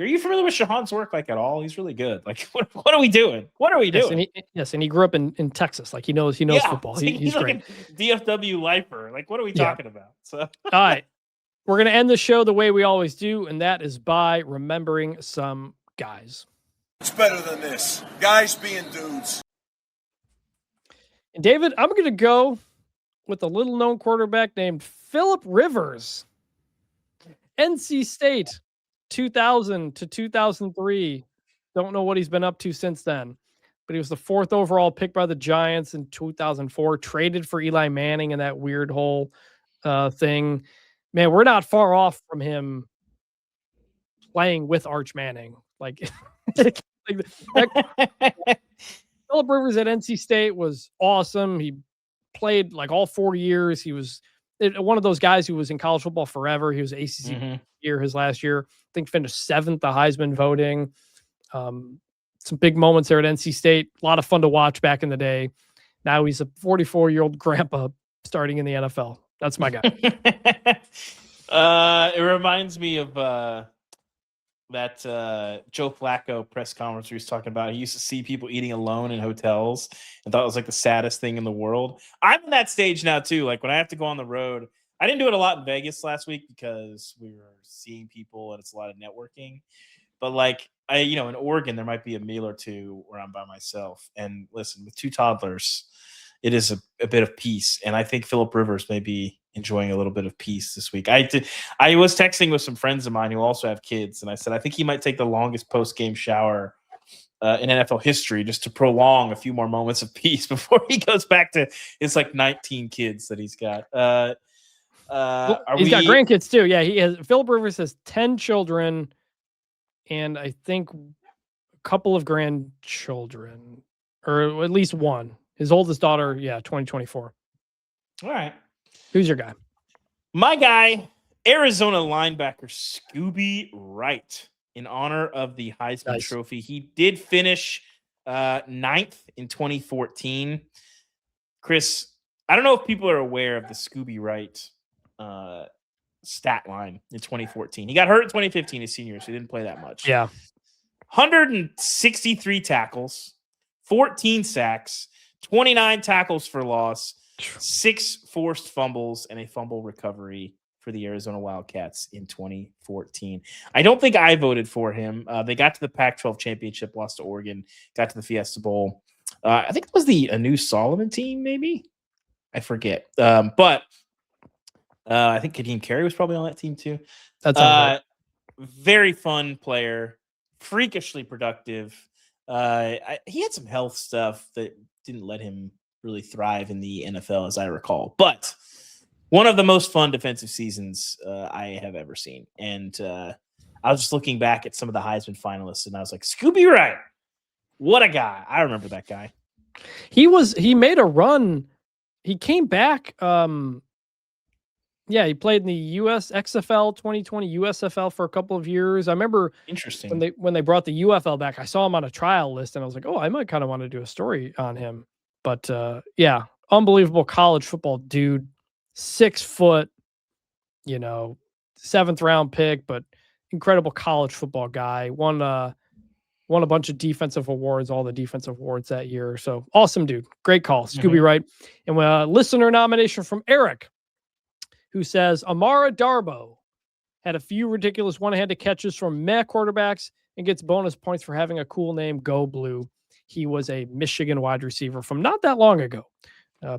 Are you familiar with Shahan's work like at all? He's really good. Like, what are we doing? What are we doing? And he grew up in Texas. Like he knows football. He's like great. A DFW lifer. Like, what are we talking about? So, all right, we're gonna end the show the way we always do, and that is by remembering some guys. It's better than this. Guys being dudes. And David, I'm gonna go with a little known quarterback named Phillip Rivers, NC State. 2000 to 2003. Don't know what he's been up to since then, but he was the 4th overall pick by the Giants in 2004, traded for Eli Manning in that weird whole thing. Man, we're not far off from him playing with Arch Manning. Like, Phillip Rivers at NC State was awesome. He played like all 4 years. He was one of those guys who was in college football forever. He was ACC year his last year. I think finished 7th the Heisman voting. Some big moments there at NC State. A lot of fun to watch back in the day. Now he's a 44-year-old grandpa starting in the NFL. That's my guy. It reminds me of that Joe Flacco press conference where he was talking about he used to see people eating alone in hotels and thought it was like the saddest thing in the world. I'm in that stage now too. Like when I have to go on the road, I didn't do it a lot in Vegas last week because we were seeing people and it's a lot of networking. But like in Oregon, there might be a meal or two where I'm by myself. And listen, with 2 toddlers, it is a bit of peace. And I think Phillip Rivers may be enjoying a little bit of peace this week. I was texting with some friends of mine who also have kids, and I said I think he might take the longest post-game shower in NFL history, just to prolong a few more moments of peace before he goes back to his 19 kids that he's got. He's got grandkids too. Yeah, Philip Rivers has 10 children, and I think a couple of grandchildren, or at least one. His oldest daughter, 2024. All right. Who's your guy? My guy, Arizona linebacker Scooby Wright, in honor of the Heisman Trophy. He did finish 9th in 2014. Chris, I don't know if people are aware of the Scooby Wright stat line in 2014. He got hurt in 2015, his senior, so he didn't play that much. Yeah. 163 tackles, 14 sacks, 29 tackles for loss, 6 forced fumbles, and a fumble recovery for the Arizona Wildcats in 2014. I don't think I voted for him. They got to the Pac-12 championship, lost to Oregon, got to the Fiesta Bowl. I think it was the Anu Solomon team, maybe. I forget. But I think Kadeem Carey was probably on that team too. That's right. Very fun player, freakishly productive. He had some health stuff that didn't let him really thrive in the NFL, as I recall. But one of the most fun defensive seasons I have ever seen. And I was just looking back at some of the Heisman finalists, and I was like, Scooby Wright, what a guy. I remember that guy. He made a run. He came back. He played in the US XFL 2020 USFL for a couple of years. I remember when they brought the UFL back, I saw him on a trial list, and I was like, oh, I might kind of want to do a story on him. But unbelievable college football dude. 6 foot, 7th round pick, but incredible college football guy. Won a bunch of defensive awards, all the defensive awards that year. So awesome dude. Great call, Scooby Wright. And a listener nomination from Eric, who says Amara Darboh had a few ridiculous one-handed catches from meh quarterbacks and gets bonus points for having a cool name, Go Blue. He was a Michigan wide receiver from not that long ago.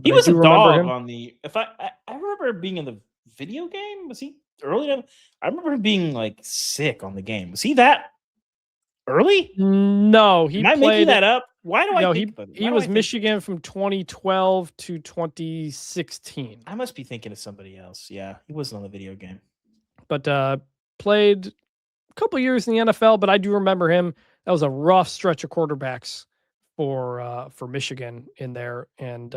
He was a dog on the. If I remember being in the video game. Was he early? I remember him being sick on the game. Was he that early? No, Am I making that up? Why do I think he was Michigan from 2012 to 2016. I must be thinking of somebody else. Yeah, he wasn't on the video game, but played a couple years in the NFL. But I do remember him. That was a rough stretch of quarterbacks for Michigan in there, and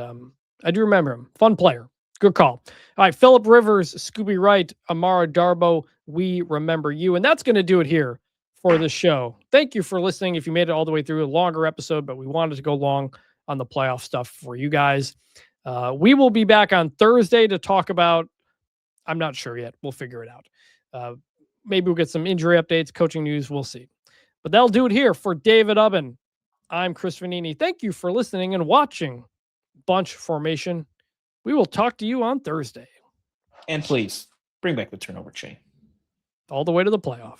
I do remember him. Fun player. Good call. All right, Philip Rivers, Scooby Wright, Amara Darboh, we remember you. And that's going to do it here for the show. Thank you for listening. If you made it all the way through, a longer episode, but we wanted to go long on the playoff stuff for you guys. We will be back on Thursday to talk about, I'm not sure yet. We'll figure it out. Maybe we'll get some injury updates, coaching news. We'll see. But that'll do it here for David Ubben. I'm Chris Vannini. Thank you for listening and watching Bunch Formation. We will talk to you on Thursday. And please bring back the turnover chain. All the way to the playoff.